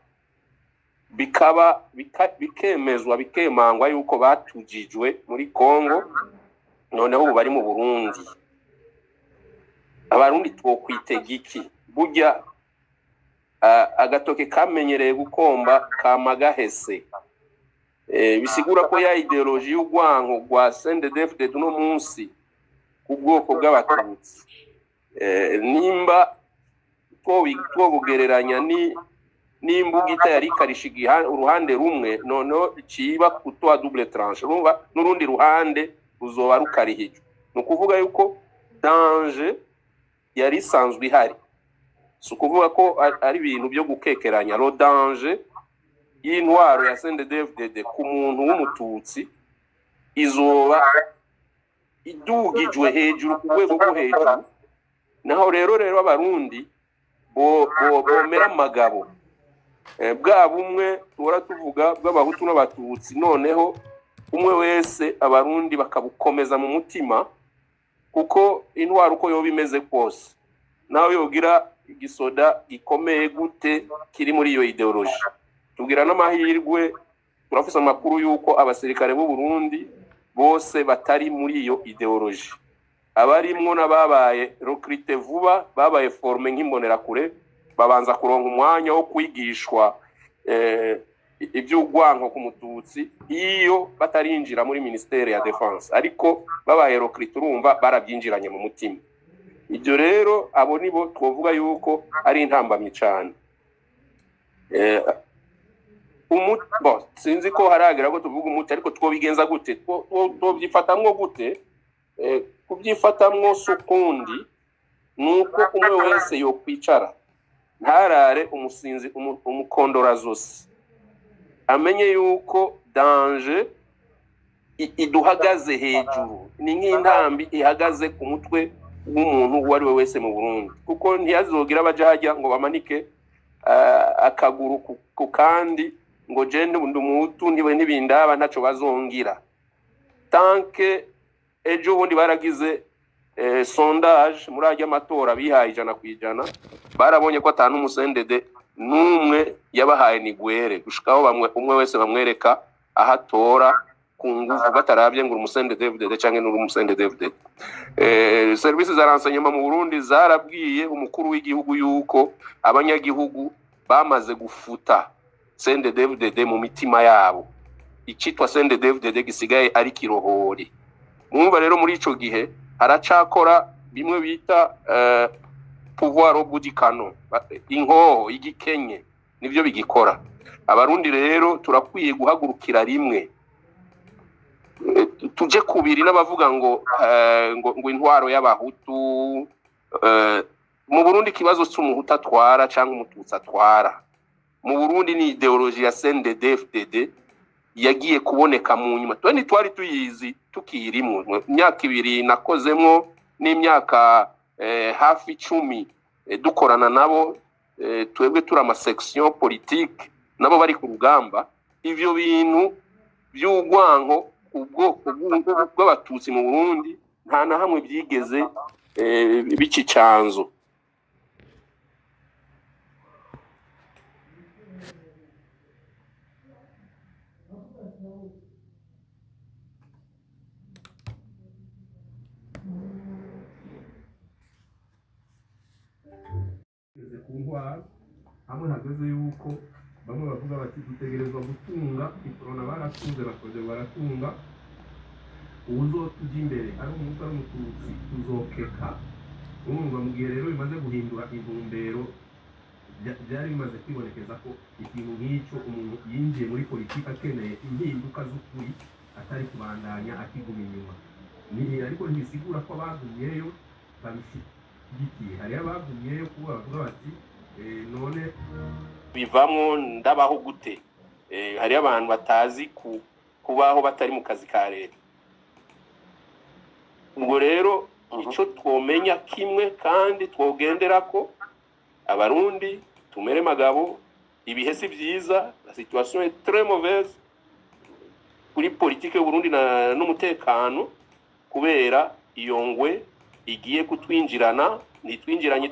bikemezwa bikemangwa yuko batujijwe muri Congo, noneho ubu bari mu Burundi. Abarundi twokwitega iki? Burya agatoke kamenyereye gukomba kamagahese. Bisigura ko ya ideoloji y'urwanko rwa CNDD-FDD no munsi ku bwoko bw'abatutsi nimba twobugereranya n'imbugita yari karishiga uruhande rumwe, noneho ciba kutoa double tranche, n'urundi ruhande ruzoba rukarihijwe. No kuvuga yuko danger yari sanzwe ihari, so kuvuga ko ari ibintu byo gukekeranya. Ro danger y'intwaro ya CNDD-FDD ku muntu w'umututsi izoba idugijwe hejuru ku rwego rwo hejuru. Naho rero abarundi bomera amagabo bwa bumwe tuhora tuvuga bw'abahutu n'abatutsi, noneho umwe wese abarundi bakabukomeza mu mutima, kuko intwaro uko yoba imeze kose naho yogira igisoda gikomeye gute kiri muri iyo ideoloji. Tugira n'amahirwe turafise amakuru yuko abasirikare b'u Burundi bose batari muri iyo ideoloji. Abarimwo n'ababaye recruté vuba, babaye forme nk'imbonera kure, babanza kuronka umwanya wo kwigishwa iby'urwanko ku mututsi iyo batarinjira muri ministere ya defense, ariko babaye recruté urumva barabyinjiranye mu mutima. Ibyo rero abo nibo twovuga yuko ari intambamye cyane. Sinzi ko haragira ko tuvuga umuti, ariko twobigenza gute? Twobyifatamwo gute? Kubyifatamwo sukundi nuko umwe wese yo kwicara ntarare umusinzi umukondora zose, amenye yuko danger iduhagaze hejuru, ni nk'intambi ihagaze ku mutwe w'umuntu uwo ari we wese mu Burundi, kuko ntiyazogira baje hajya ngo bamanike akaguru ku kandi ngo jende umutu ndiwe n'ibindaba ntaco bazongira. Tanke ejo bundi baragize sondage muri ajya amatora bihaye 100%, barabonye ko atanu umusendede numwe yabahaye ni gwere gushikaho bamwe umwe wese bamwereka ahatora ku nguvu batarabye ngo umusendede canke n'umusendede. Services za renseignement mu Burundi zarabwiye umukuru w'igihugu yuko abanyagihugu bamaze gufuta CNDD-FDD mu mitima yabo, icitwa CNDD-FDD gisigaye ari kirohori. Mwumva rero muri ico gihe haracakora bimwe bita pouvoir au bout du canon, inkoho igikenye nivyo bigikora. Abarundi rero turakwiye guhagurukira rimwe, tuje kubiri n'abavuga ngo intwaro y'abahutu mu Burundi. Kibazo cy'umuhutu atwara cyangwa umututsi atwara mu Burundi ni ideology ya CNDD-FDD yagiye kuboneka mu nyuma. Twari tuyizi tukirimwe imyaka 2 nakozemo n'imyaka hafi 10 dukorana nabo twebwe turi amasection politique nabo bari ku rugamba ivyo bintu by'ugwanko ubwoko bw'abatutsi mu Burundi nta na hamwe byigeze bicicanzo. hamwe hageze yuko bamwe bavuga bati dutegerezwa gutunga ikorona baratunze bakongera baratunga uwuzotujya imbere ari umuhutu ari umututsi tuzokeka urumva mu gihe rero bimaze guhindura intumbero byari bimaze kwibonekeza ko ikintu nk'icyo umuntu yinjiye muri politiki akeneye impinduka z'ukuri atari kubandanya akiguma inyuma ariko ntibisigura ko abagumyeyo babishyigikiye hari abagumyeyo kuba bavuga bati none bivamwo ndabaho gute hari abantu batazi kubaho batari mu kazi ka leta. Ubwo rero ico twomenya kimwe kandi twogendera ko abarundi tumere magabo ibihe si vyiza, la situation est très mauvaise kuri politique y'u Burundi n'umutekano kubera iyo ngwe igiye kutwinjirana nitwinjiranye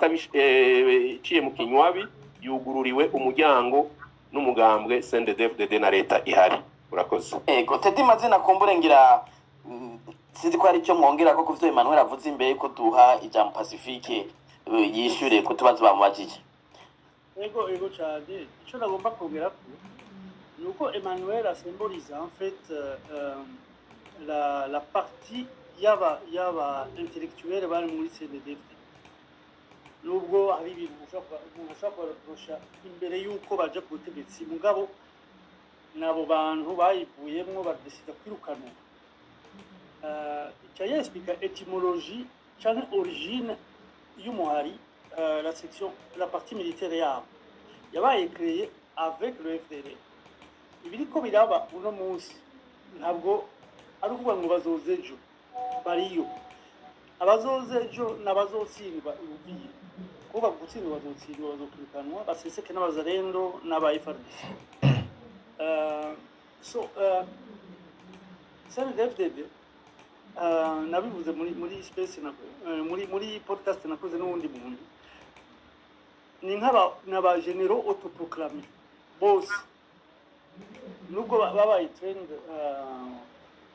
iciye mu kinywabi yugururiwe umuryango n'umugambwe CNDD-FDD na leta ihari. Urakoze. Ego Teddy Mazina kumbure ngira sinzi ko ari cyo mwongera ko kuvyo Emmanuel avuze imbere ko duha ijambo Pacifique yishure kutubazo bamubajije. Ego cyane ico nagomba kongera ko nuko Emmanuel a symbolisé en fait la partie yaba intellectuelle bari muri CNDD-FDD. Nubwo hari ibintu ushaka kurusha imbere yuko baje ku butegetsi mugabo nabo bantu bayivuyemwo badesida kwirukana icyo explique étymologie cyangwa origine y'umuhari la partie militaire yabo yabaye créée avec le FDL. Ibiriko biraba uno munsi ntabwo ari ukuvuga ngo bazoze ejo bariyo abazoze ejo n'abazotsindwa urubiye kuba gutsindwa bazotsindwa bazokwirukanwa baseseke n'abazarendo n'aba FARDC. CNDD-FDD nabivuze muri space muri podcast nakoze n'ubundi muntu ni n'aba generaux autoproclamés bose nubwo babaye trend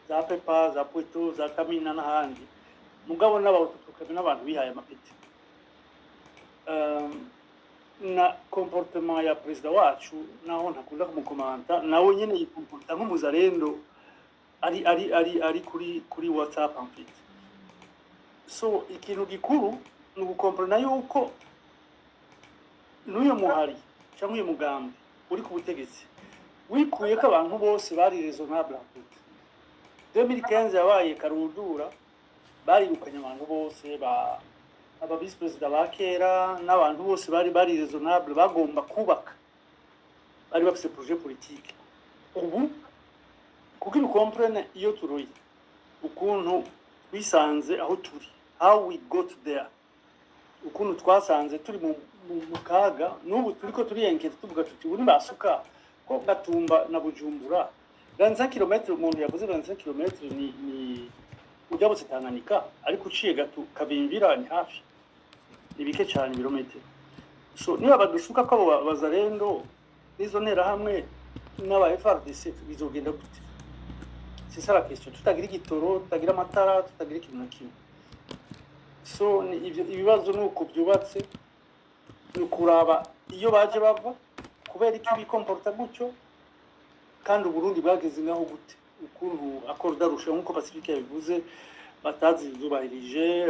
za Pepa za Pweto za Kamina n'ahandi mugabo n'aba autoproclamés n'abantu bihaye amapeti na comportement ya president wacu naho ntakunda kumukomanta nawe nyene yikomporta nk'umuzarendo ari kuri WhatsApp en fait. So ikintu gikuru ni ugukomprena yuko n'uyo muhari cyangwa uyo mugambi uri ku butegetsi wikuye ko abantu bose bari raisonnable en fait. 2015 yabaye karudura barirukanye abantu bose aba vice president ba kera n'abantu bose bari raisonnable bagomba kubaka bari bafite projet politique. Ubu kugira ukomprene iyo turoye ukuntu twisanze aho turi, how we got there, ukuntu twasanze turi mu kaga n'ubu turiko turiyenketa tuvuga tuti uri basuka ko Gatumba na Bujumbura 25 km umuntu yavuze 25 km ni ujya bose Tanganyika ariko uciye gatu Kabimbira ni hafi ibike cyane ibirometero. So niba badushuka ko bazarendo nizo ntera hamwe n'aba FARDC bizogenda gute? C'est ça la question. Tutagira igitoro, tutagira amatara, tutagira ikintu na kimwe. So ibibazo nuko byubatse nukuraba iyo baje bava kubera iki bikomporta gutyo kandi Burundi bwageze ngaho gute ukuntu akorda rusha nkuko Pacifique yabivuze batazi zubahirije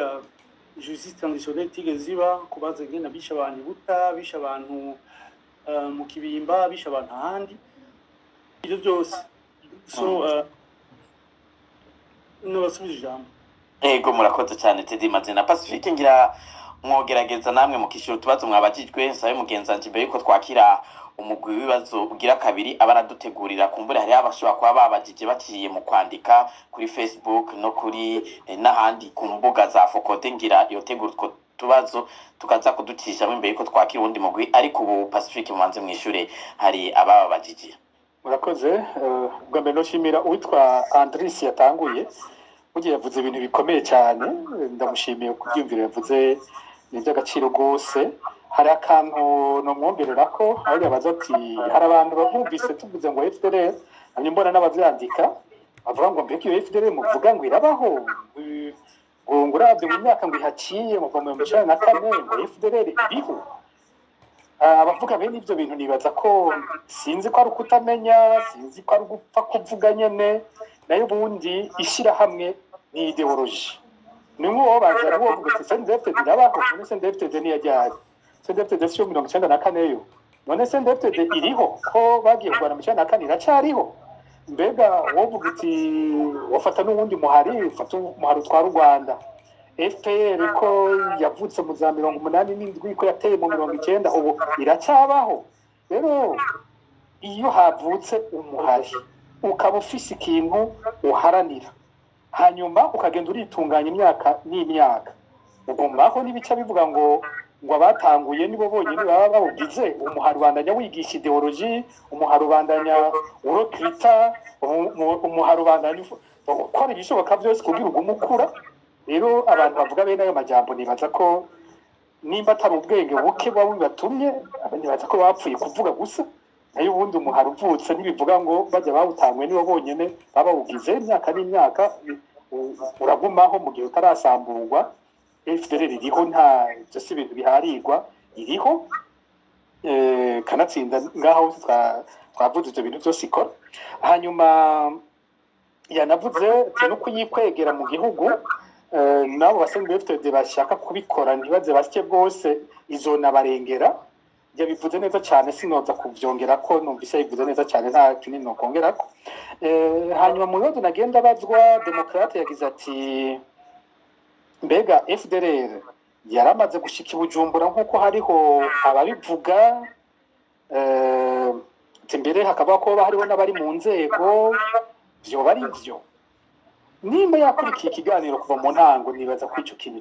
justice traditionnelle tigeziba kubaza ngena bisha abantu buta bisha abantu mu kibimba bisha abantu ahandi ibyo byose. So nabasubije ijambo. Ego murakoze cyane Teddy Mazina. Pacifique ngira mwogerageza namwe mukishira utubazo mwabajijwe nsabe mugenzanje imbere yuko twakira umugwi w'ibibazo ugira kabiri abaradutegurira kumbure hari abashobora kuba babajije baciye mu kwandika kuri Facebook no kuri n'ahandi ku mbuga za Fokode ngira iyo tegurwa tubazo tukaza kuducishamo imbere yuko twakira uwundi mugwi ariko ubu Pacifique mubanze mwishure hari abababajije. murakoze bwa mbere noshimira uwitwa Andris yatanguye ugiye yavuze ibintu bikomeye cyane ndamushimiye kubyumvira yavuze iby'agaciro rwose hari akantu nomwongerera ko aho yabaza ati hari abantu bavumvise tuvuze ngo FDLR hamwe mbona n'abavyandika bavuga ngo mbega iyo FDLR muvuga ngo irabaho ngo uravye mu myaka ngo ihaciye mu 2014 ngo FDLR iriho abavuga bene ibyo bintu nibaza ko sinzi ko ari ukutamenya sinzi ko ari gupfa kuvuga nyene nayo ubundi ishyirahamwe ni ideology ni nk'uwo baza ari uwo vuga ati CNDD-FDD irabaho none CNDD-FDD niyajyari CNDD-FDD siyo 94 yo none CNDD-FDD iriho ko bagiye kurwana mu 94 iracariho mbega wovuga iti wafata n'uwundi muhari ufata umuhari utwara u Rwanda FPR ko yavutse mu za 87 ko yateye mu 90 ubu iracyabaho rero iyo havutse umuhari ukaba ufise ikintu uharanira hanyuma ukagenda uritunganya imyaka n'imyaka ugumaho n'ibice bivuga ngo abatanguye nibo bonyine baba bawugize umuhari ubandanya wigisha ideology umuhari ubandanya urokrita umuhari ubandanya ukora ibishoboka byose kugira ugumukura rero abantu bavuga bene ayo majambo nibaza ko nimba atari ubwenge buke baba bibatumye nibaza ko bapfuye kuvuga gusa nayo ubundi umuhari uvutse ntibivuga ngo bajya bawutangwe nibo bonyene baba bawugize imyaka n'imyaka uragumaho mu gihe utarasamburwa FDLR iriho nta byose ibintu biharirwa iriho kanatsinda ngaho twavuze ibyo bintu byose ikora hanyuma yanavuze no kuyikwegera mu gihugu nabo CNDD-FDD bashaka kubikora ntibaze basye bwose izona barengera yabivuze neza cyane sinoza kuvyongera ko numvise yivuze neza cyane nta kinini no kongera ko hanyuma mu yodo nagenda bazwa demokrate yagize ati mbega FDLR yaramaze gushika ibujumbura nkuko hariho ababivuga mbere hakaba ko hariho n'abari mu nzego byo bari byo nimba yakurikiye ikiganiro kuva mu ntango nibaza ko icyo kintu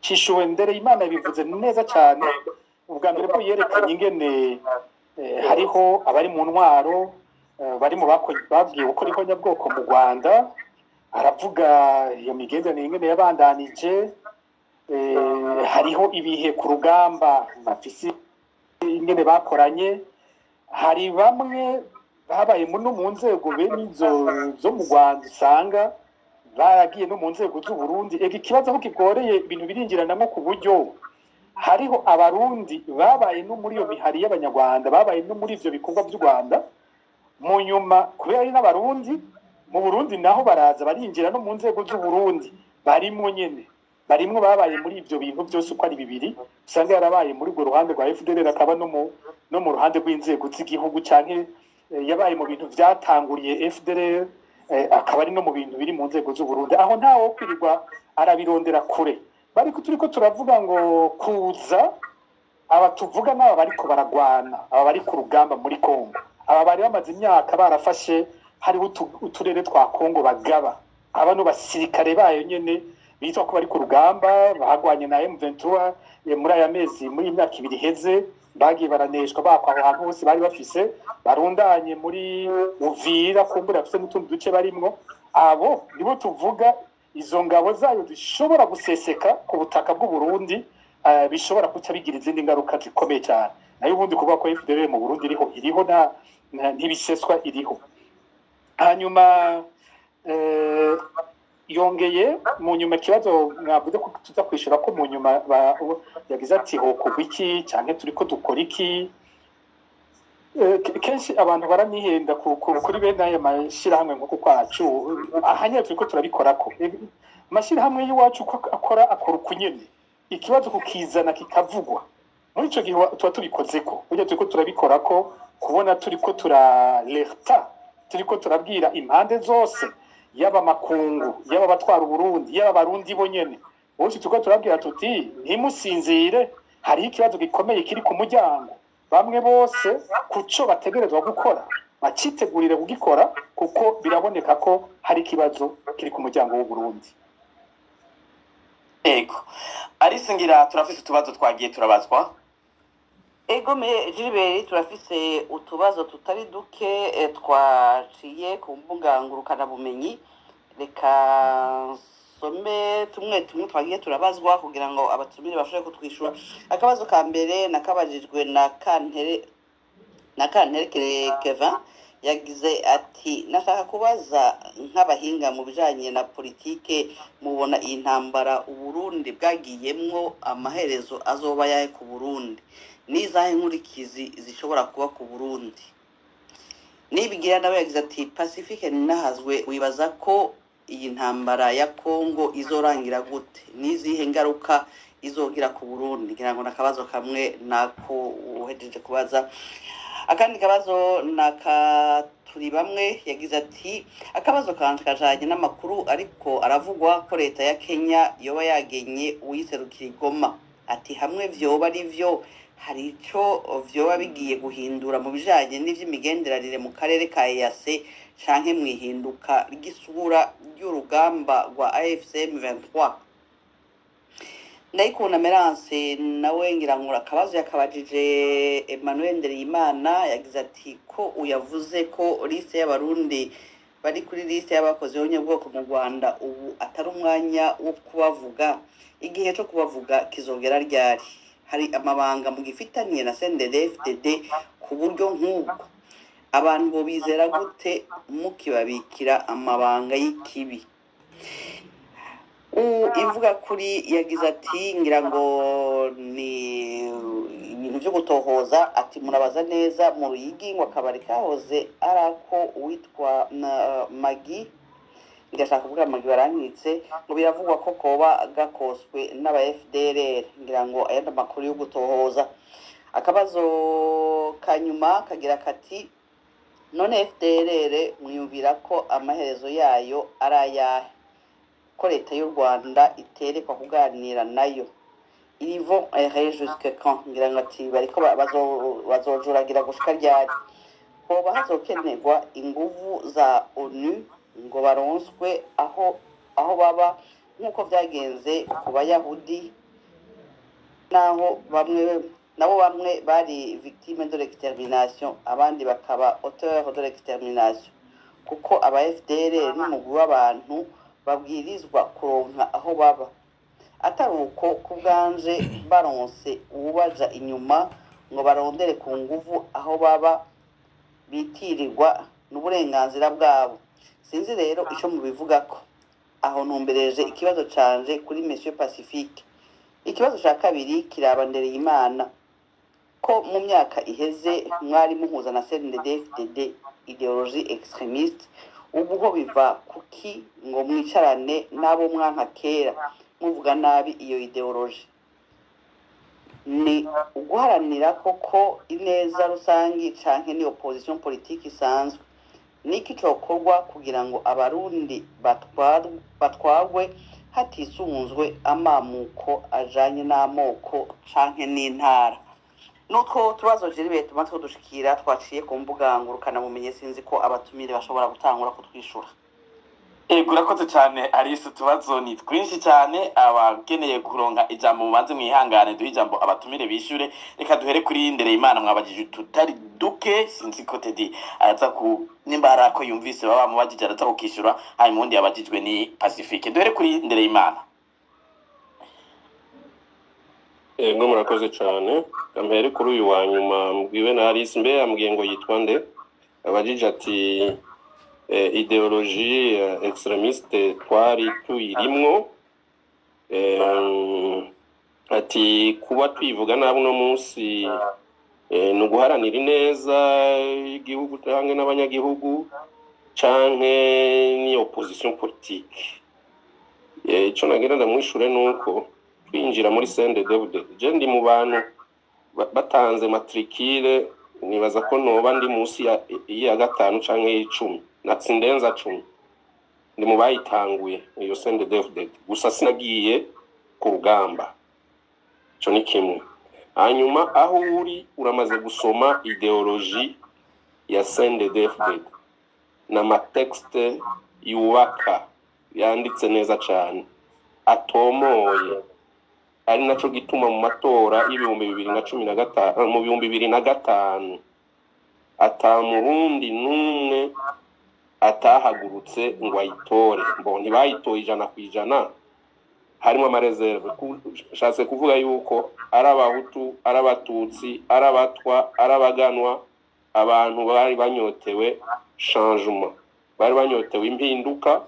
cishuwe ndere Imana bivuze neza cyane ubwa mbere ko yerekanye ingene hariho abari mu ntwaro bari mu babwiye gukora ihonyabwoko mu Rwanda aravuga iyo migenderanire ingene yabandanije hariho ibihe ku rugamba bafise ingene bakoranye hari bamwe babaye no mu nzego bene izo zo mu Rwanda usanga baragiye no mu nzego z'u Burundi ikibazo ko kigoreye ibintu biringiranamo ku buryo hariho abarundi babaye no muri iyo mihari y'abanyarwanda babaye no muri ivyo bikorwa by'u Rwanda mu nyuma kubera ari n'abarundi mu Burundi naho baraza barinjira no mu nzego z'u Burundi barimo nyene barimwe babaye muri ivyo bintu byose uko ari bibiri usanga yarabaye muri go ruhande rwa FDLR akaba no mu ruhande rw'inzego z'igihugu canke yabaye mu bintu byatanguriye FDLR akaba ari no mu bintu biri mu nzego z'u Burundi aho ntawo kwirirwa arabirondera kure bariko turiko turavuga ngo kuza aba tuvuga n'aba bariko baragwana aba bari ku rugamba muri Kongo aba bari bamaze imyaka barafashe hari uturere twa Kongo bagaba aba no basirikare bayo nyene bitwa ko bari ku rugamba bagwanye na M23 muri aya mezi muri imyaka ibiri heze bagiye baraneshwa bakwa ahantu hose bari bafise barundanye muri Uvira kumbura afise n'utundi duce barimwo abo nibo tuvuga izo ngabo zayo zishobora guseseka ku butaka bw'u Burundi bishobora kuca bigira izindi ngaruka zikomeye cyane nayo ubundi kuvuga ko FDLR mu Burundi iriho ntibiseswa iriho hanyuma yongeye mu nyuma kibazo mwavuze ko tuza kwishura ko mu nyuma yagize ati ho kubiki cyane turiko dukora iki kenshi abantu baranihenda kuri bene aya mashirahamwe nko kwacu ahanye turiko turabikora ko mashirahamwe y'iwacu ko akora ukunyene ikibazo kukizana kikavugwa muri ico gihe tuba tubikoze ko burya turiko turabikora ko kubona turiko turalerta turiko turabwira impande zose yaba makungu yaba batwara Burundi yaba barundi bonyene bose turiko turabwira tuti ntimusinzire hari ikibazo gikomeye kiri ku muryango bamwe bose kuco bategerezwa gukora bacitegurire kugikora kuko biraboneka ko hari ikibazo kiri ku muryango w'u Burundi ego Alice ngira turafise utubazo twagiye turabazwa. ego me Gilbert turafise utubazo tutari duke twaciye ku mbuga ngurukanabumenyi reka some tumwe twagiye turabazwa kugira ngo abatumire bashobore kutwishura. Akabazo ka mbere nakabajijwe na Kantere Kevin yagize ati nashaka kubaza nk'abahinga mu bijanye na politike mubona iyi ntambara Uburundi bwagiyemwo amaherezo azoba yahe ku Burundi n'izahe nkurikizi zishobora kuba ku Burundi. Nibigira nawe yagize ati Pacifique Ninahazwe wibaza ko iyi ntambara ya Kongo izorangira gute n'izihe ngaruka izogira ku Burundi. Ngira ngo nakabazo kamwe nako uhejeje kubaza. Akandi kabazo turi bamwe yagize ati akabazo kanje kajanye n'amakuru ariko aravugwa ko leta ya Kenya yoba yagenye uyiserukira Goma ati hamwe vyoba ari vyo hari ico vyoba bigiye guhindura mu bijanye n'ivy'imigenderanire mu karere ka EAC canke mwihinduka ry'isura ry'urugamba rwa AFC M23. Ndayikunda Merance nawe ngira ngo akabazo yakabajije Emmanuel Ndereyimana yagize ati ko uyavuze ko liste y'abarundi bari kuri liste y'abakoze bwoko mu Rwanda ubu atari umwanya wo kubavuga igihe cyo kubavuga kizogera ryari hari amabanga mu gifitaniye na CNDD-FDD ku buryo nk'ubwo abantu bo bizera gute mukibabikira amabanga y'ikibi. Ivuga kuri yagize ati ngira ngo ni ibintu byo gutohoza ati murabaza neza mu Ruyigi ngo akabari kahoze arako witwa Magi ngashaka kuvuga Magi barankitse ngo biravugwa ko koba gakoswe n'aba FDLR ngira ngo ayandi makuru yo gutohoza. Akabazo kanyuma kagira kati none FDLR mwiyumvira ko amaherezo yayo arayahe ko leta y'u Rwanda iterekwa kuganira nayo ils vont errer jusque quand ngira ngo ati bariko bazojuragira gushika ryari hoba hazokenerwa inguvu za ONU ngo baronswe aho baba nk'uko vyagenze ku Bayahudi naho bamwe bari victime de l'extermination abandi bakaba auteur de l'extermination kuko aba FDLR n'umugwi w'abantu babwirizwa kuronka aho baba atari uko kubwanje baronse ubaja inyuma ngo barondere ku nguvu aho baba bitirirwa n'uburenganzira bwabo. Sinzi rero ico mubivuga ko aho ntumbereje ikibazo canje kuri Monsieur Pacifique. Ikibazo ca kabiri kiraba Ndereyimana ko mu myaka iheze mwari muhuza na CNDD-FDD ideologie extremiste ubu ho biva kuki ngo mwicarane nabo mwanka kera muvuga nabi iyo ideologie ni uguharanira koko ineza rusangi canke ni opposition politique isanzwe niki cokorwa kugira ngo abarundi batwarwe hatisunzwe amamuko ajanye n'amoko canke n'intara. Nutwo tubazo Gilbert tumatwo dushikira twaciye ku mbuga ngurukana mumenye sinzi ko abatumire bashobora gutangura kutwishura. Ego urakoze cyane Alice tubazo ni twinshi cyane abageneye kuronka ijambo mubanze mwihangane duhe ijambo abatumire bishure reka duhere kuri Ndereyimana mwabajije tutari duke sinzi ko Teddy araza ku nimbara ko yumvise baba mubajije araza kukishura hanyuma undi yabajijwe ni Pacifique duhere kuri Ndereyimana. Ego murakoze cyane kampere kuri uyu wa nyuma mbwiwe na Alice mbe yambwiye ngo yitwa nde abajije ati ideologie extremiste twari tuyirimwo ati kuba twivuga nabi no munsi no guharanira ineza igihugu canke n'abanyagihugu canke ni opposition politique. Ico nagira ndamwishure nuko kwinjira muri CNDD-FDD je ndi mu bantu batanze matricule nibaza ko noba ndi munsi ya gatanu canke y'icumi natsindenza 10 ndi mu bayitanguye iyo CNDD-FDD gusa sinagiye ku rugamba cyo ni kimwe. Hanyuma aho uri uramaze gusoma ideologie ya CNDD-FDD na matexte yubaka yanditse neza cyane atomoye, ari naco gituma mu matora y'ibihumbi 2015 mu 2005 ata murundi numwe atahagurutse ngo ayitore, mbo ntibayitoye 100%, harimo amareserve. Shatse kuvuga yuko ari abahutu, ari abatutsi, ari abatwa, ari abaganwa, abantu bari banyotewe changement, bari banyotewe impinduka,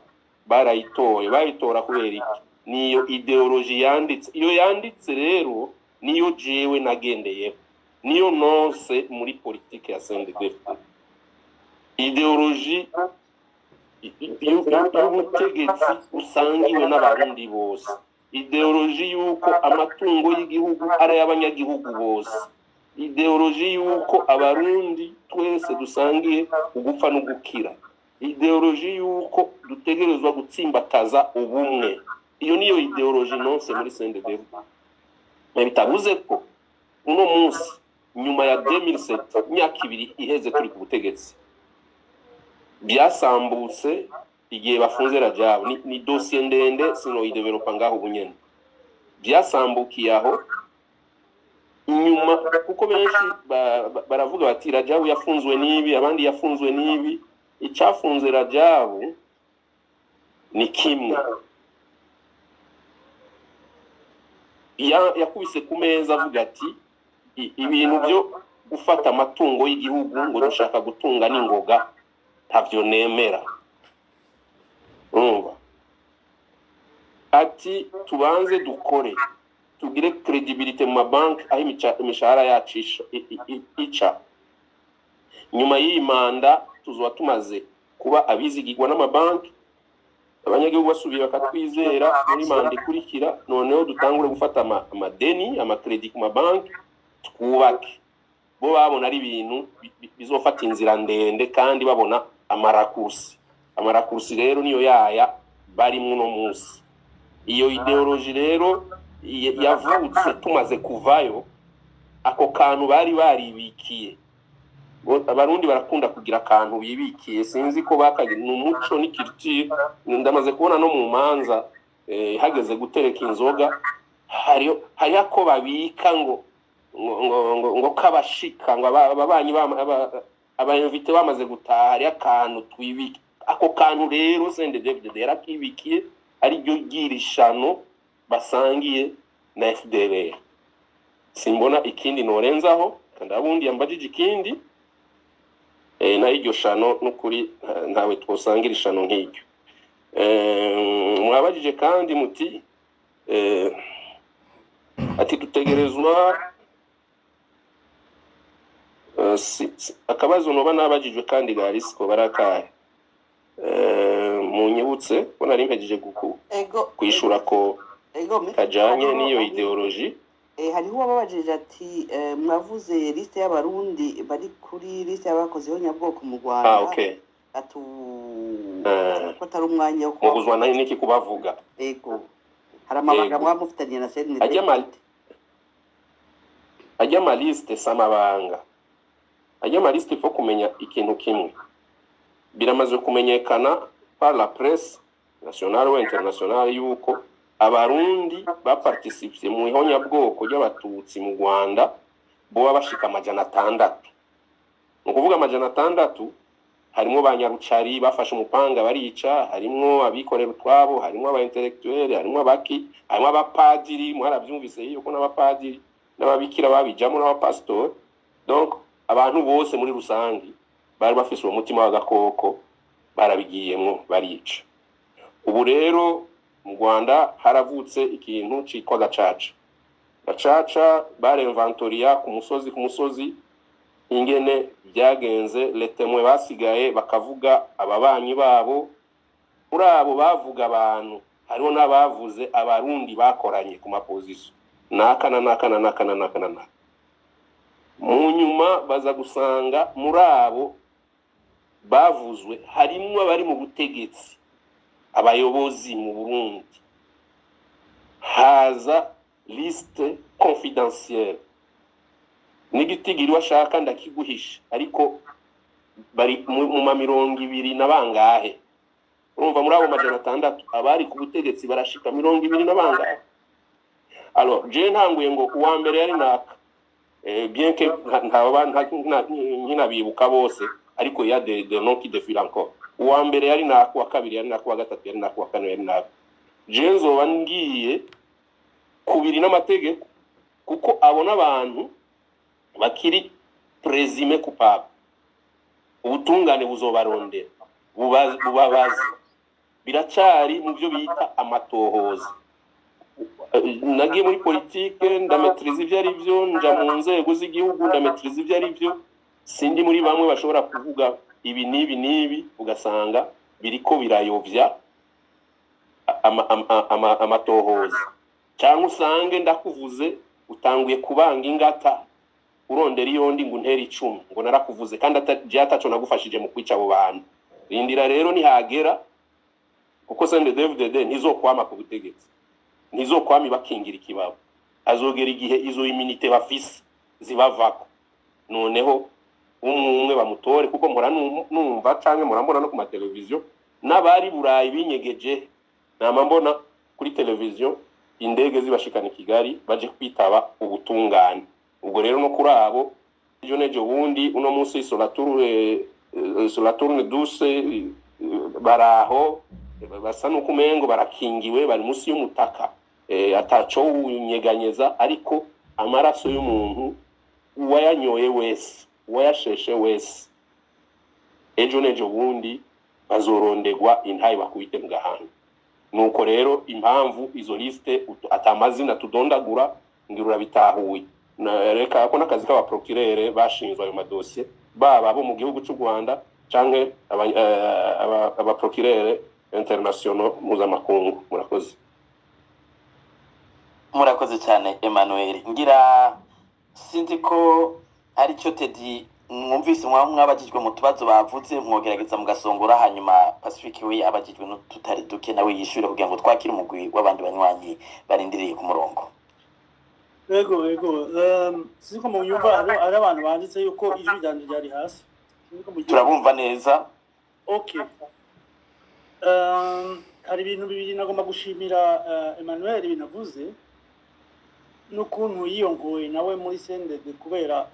barayitoye. Bayitora kubera iki? Niyo ideology yanditse. Iyo yanditse rero niyo jewe nagendeye, niyo nonse muri politique ya CNDD-FDD. Ideology y'ubutegetsi usangiwe n'abarundi bose, ideology y'uko amatungo y'igihugu ari y'abanyagihugu bose, ideology y'uko abarundi twese dusangiye ugupfa no gukira, ideology y'uko dutegerezwa gutsimbataza ubumwe. Iyo niyo ideology nonse muri CNDD-FDD. Bitabuze ko uno munsi nyuma ya 2007 imyaka 2 iheze turi ku butegetsi, byasambutse igihe bafunze Rajab. Ni dossier ndende sino idevelopa ngaho bunyene, byasambukiye aho inyuma, kuko benshi baravuga bati Rajab yafunzwe nibi, abandi yafunzwe nibi. Icyafunze Rajab ni kimwe, yakubise ku meza avuga ati ibintu byo gufata amatungo y'igihugu ngo dushaka gutunga n'ingoga ntavyo nemera. Ati tubanze dukore, tugire credibility mu mabanki aho imishahara yacu ica. Nyuma y'iyi manda tuzoba tumaze kuba abizigirwa n'amabanki, abanyagihugu basubiye bakatwizera muri manda ikurikira, noneho dutangure gufata amadeni, amakredi ku mabanki, twubake. Bo babona ari ibintu bizofata inzira ndende kandi babona amarakursi rero niyo yaya bari muno munsi. Iyo ideology rero yavutse tumaze kuvayo, ako kantu bari baribikiye. Abarundi barakunda kugira akantu bibikiye, sinzi ko bakagira n'umuco n'ikiriti. Ndamaze kubona no mu manza hageze gutereka inzoga, hariya ko babika ngo kabashika, ngo ababanyi abayinvite bamaze gutaha, hariya akantu twibika. Ako kantu rero CNDD-FDD yarakibikiye, ari ryo girishano basangiye na FDLR. Simbona ikindi norenzaho, kandi abundi yambajije ikindi na iryo shano n'ukuri ntawe twosangira ishano nk'iryo. Mwabajije kandi muti ati dutegerezwa akabazo noba nabajijwe kandi garisiko barakaye. Munyibutse ko nari mpejije kwishura ko kajanye n'iyo ideology. Hariho wababajije ati mwavuze liste y'abarundi bari kuri liste y'abakoze nyabwoko mu Rwanda. Okay. Atu ko atari umwanya wo mubuzwa nayo niki kubavuga. Ego. Hari amabanga mwamufitanye na CNDD. Ajya ma liste samabanga. Ajya ma liste fo kumenya ikintu kimwe. Biramaze kumenyekana par la presse nationale ou internationale yuko abarundi baparticipe mu ihonyabwoko ry'abatutsi mu Rwanda bo bashika 600. Ukuvuga 600 harimo banyarucari bafashe umupanga barica, harimo abikorera utwabo, harimo aba intellectuel, harimo abaki, harimo abapadiri. Mwarabyumvise yuko n'abapadiri n'ababikira babijamo n'abapastor. Donc abantu bose muri rusangi bari bafise umutima w'agakoko, barabigiyemo barica. Ubu rero mu Rwanda haravutse ikintu citwa gacaca. Bareinventoria ku musozi ingene byagenze. Letemwe basigaye bakavuga ababanyi babo. Muri abo bavuga abantu hariho n'abavuze abarundi bakoranye ku maposition nakana. Mu nyuma baza gusanga muri abo bavuzwe harimo abari mu butegetsi, abayobozi mu Burundi. Haza liste confidentielle, nigitigiri washaka ndakiguhisha, ariko bari mu 200 na bangahe. urumva muri abo majana 6 abari ku butegetsi barashika 20 n'abanga. Alors je ntanguye ngo uwa mbere yari naka bien que nkinabibuka bose ariko ya de noms qui défilent encore. Uwa mbere yari naka, uwa kabiri yari naka, uwa gatatu yari naka, uwa kane yari naka. Je nzoba ngiye kubiri n'amategeko kuko abona abantu bakiri présumé coupable. Ubutungane buzobarondera bubabaza biracari mu byo bita amatohoza. Nagiye muri politique ndametriza ivyo ari byo, nja mu nzego z'igihugu ndametriza ivyo ari byo, sindi muri bamwe bashobora kuvuga ibi nibi ugasanga biriko birayovya amatohoza, cyangwa usange ndakuvuze utanguye kubanga ingata urondera iyondi ngo untera 10 ngo narakuvuze kandi ataco nagufashije mu kwica abo bantu. Rindira rero nihagera kuko sende DFDD ntizokwama ku butegetsi, ntizokwama bakingira ikibabo, azogera igihe izo immunité bafise zibavako, noneho umwe bamutore kuko mpora numva canke murambona no ku mateleviziyo n'abari burayi binyegeje nama mbona kuri televiziyo indege zibashikana i Kigali baje kwitaba ubutungane. Ubwo rero no kuri abo ejo nejo wundi uno munsi sur la tourne douce baraho basa n'ukumengo barakingiwe bari munsi y'umutaka ataco unyeganyeza, ariko amaraso y'umuntu wayanyoye wese wayasheshe wese ejo nejo wundi bazorondegwa intayi bakubite mu gahanga. Nuko rero impamvu izo liste atamazina tudondagura ngirura bitahuye reka ko nakazi k'aba procureur bashinzwe ayo madosiye baba bo mu gihugu cy'u Rwanda canke aba procureur international mpuzamakungu. Murakoze cyane Emmanuel. Ngira sinzi ko ari cyo Teddy mwumvise mwabagijwe mu tubazo bavuze mwogerageza mugasongora hanyuma Pacifique we abagijwe no tutari duke nawe yishure kugira ngo twakire umugwi w'abandi banywanyi barindiriye ku murongo. Yego sinzi ko mu nyumba ari abantu banditse yuko ijwi ryanje ryari hasi. Turabumva neza. Okay. Hari ibintu bibiri nagomba gushimira Emmanuel binavuze n'ukuntu yiyongoye nawe muri CNDD kubera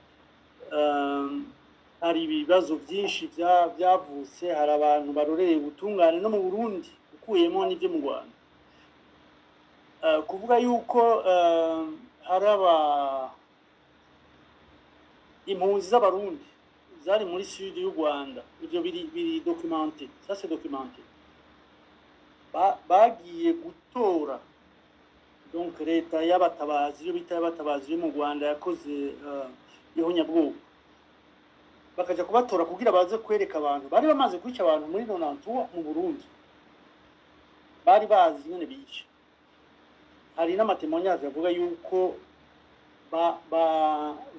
hari ibibazo byinshi byavutse, hari abantu baroreye ubutungane no mu Burundi ukuyemo n'ibyo mu Rwanda. Kuvuga yuko haraba impunzi z'abarundi zari muri sud y'u Rwanda, ibyo biri documenté, ça c'est documenté. Bagiye gutora donc leta y'abatabazi yo bita y'abatabazi yo mu Rwanda yakoze ihonyabwoba, bakaja kubatora kugira baze kwereka abantu bari bamaze kwica abantu muri 90 mu Burundi, bari bazi nyene bica. Hari n'amatemonyage avuga yuko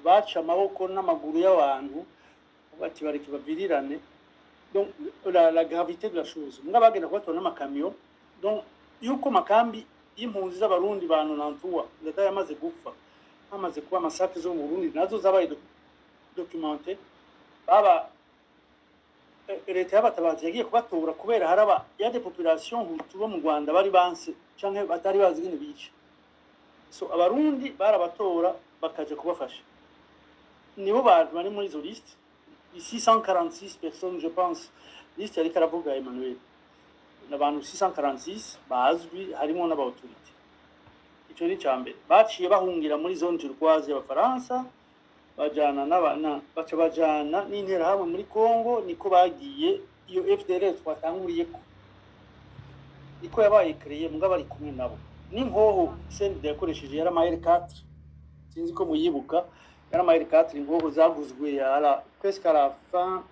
baca amaboko n'amaguru y'abantu bati bareke bavirirane. Donc la gravité de la chose, mga bagenda kubatora n'amakamyo, donc yuko makambi y'impunzi z'abarundi ba 90 leta yamaze gupfa, hamaze kuba masakre zo mu Burundi nazo zabaye documenté. Baba leta y'abatabazi yagiye kubatora kubera haraba ya de population hutu bo mu Rwanda bari banse canke batari bazi gine bica, so abarundi barabatora bakaje kubafasha. Nibo bantu bari muri izo liste 646 personnes, je pense liste yari karavuga Emmanuel, n'abantu 646 bazwi harimo n'abautorité. Ico ni cyambere baciye bahungira muri zone turquoise y'abafaransa bajana n'abana baca bajana n'intera hamwe muri Congo. Niko bagiye iyo FDLR twatanguriye ko niko yabaye créé mugabo ari kumwe nabo n'inkoho CNDD yakoresheje yara L4, sinzi ko muyibuka yara L4 inkoho zaguzwe yara presque à la fin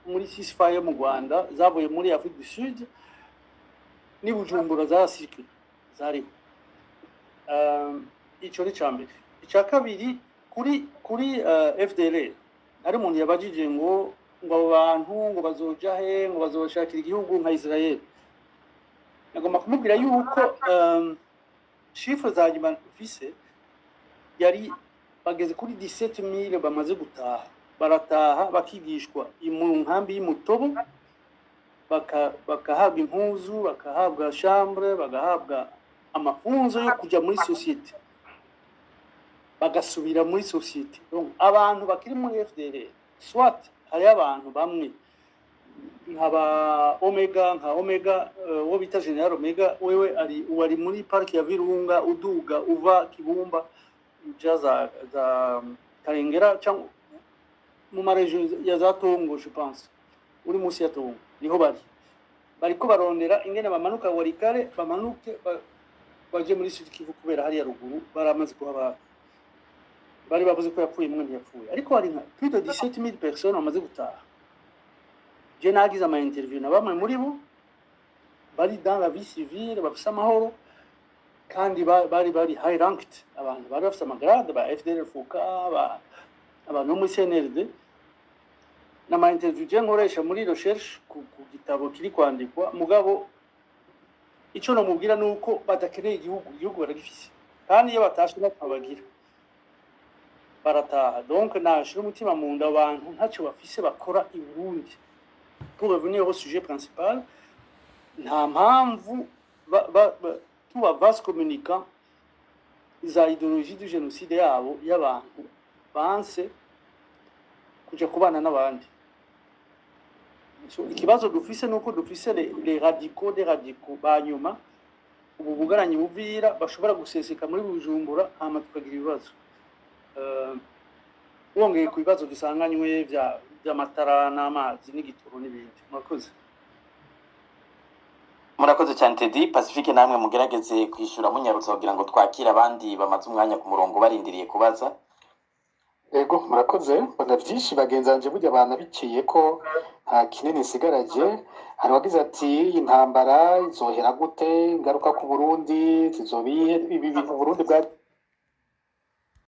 muri ceasefire mu Rwanda zavuye muri Afrique du Sud ni Bujumbura za circuit zari ico ni cyambere. Icya kabiri kuri FDLR ari umuntu yabajije ngo abantu ngo bazoja he ngo bazoshakira igihugu nka Israel. Nagomba kumubwira yuko chiffre za nyuma ufise yari bageze kuri 17000 bamaze gutaha, barataha bakigishwa mu nkambi y'Imutobo bakahabwa impuzu, bakahabwa chambre, bagahabwa amafunzo yo kujya muri societe, bagasubira muri societe. Donc abantu bakiri muri FDL soit hari abantu bamwe nka Omega wo bita General Omega, wewe wari muri park ya Virunga uduga uva Kibumba ujaza za Karengera cyangwa mu marejo ya za Tongo, je pense uri musi ya Tongo niho bariko barondera ingene bamanuka Warikare, bamanuke baje muri Sud Kivu kubera hari ya ruguru baramaze kuhaba. Bari bavuze ko yapfuye, mwe ntiyapfuye, ariko hari nka plus de 17000 personnes bamaze gutaha. Je nagize ama interview na bamwe muri bo bari dans la vie civile, bafise amahoro kandi bari high ranked, abantu bari bafise amagrade ba FDL Fuka, abantu muri CNRD. Nama interview je nkoresha muri recherche ku gitabo kiri kwandikwa, mugabo ico no mubwira nuko badakeneye igihugu baragifise, kandi iyo batashe babagira barataha. Donc nashira umutima mu nda abantu ntacyo bafise bakora i Burundi. Pour revenir au sujet principal, nta mpamvu tuba vaste communicant za idéologie du génocide yabo y'abantu banse kuja kubana n'abandi. So ikibazo dufise nuko dufise les radicaux des radicaux banyuma ubu bugaranye buvira bashobora guseseka muri Bujumbura hama tukagira ibibazo. Wongeye ku bibazo dusanganywe by'amatara n'amazi n'igitoro n'ibindi. Murakoze cyane Teddy. Pacifique namwe mugerageze kwishura munyarutse kugira ngo twakire abandi bamaze umwanya ku murongo barindiriye kubaza. Ego murakoze, bana byinshi bagenzanje burya banabikiye ko nta kinini sigaraje. Hari wagize ati intambara izohera gute, ingaruka ku Burundi zizobihe, ibi bintu Burundi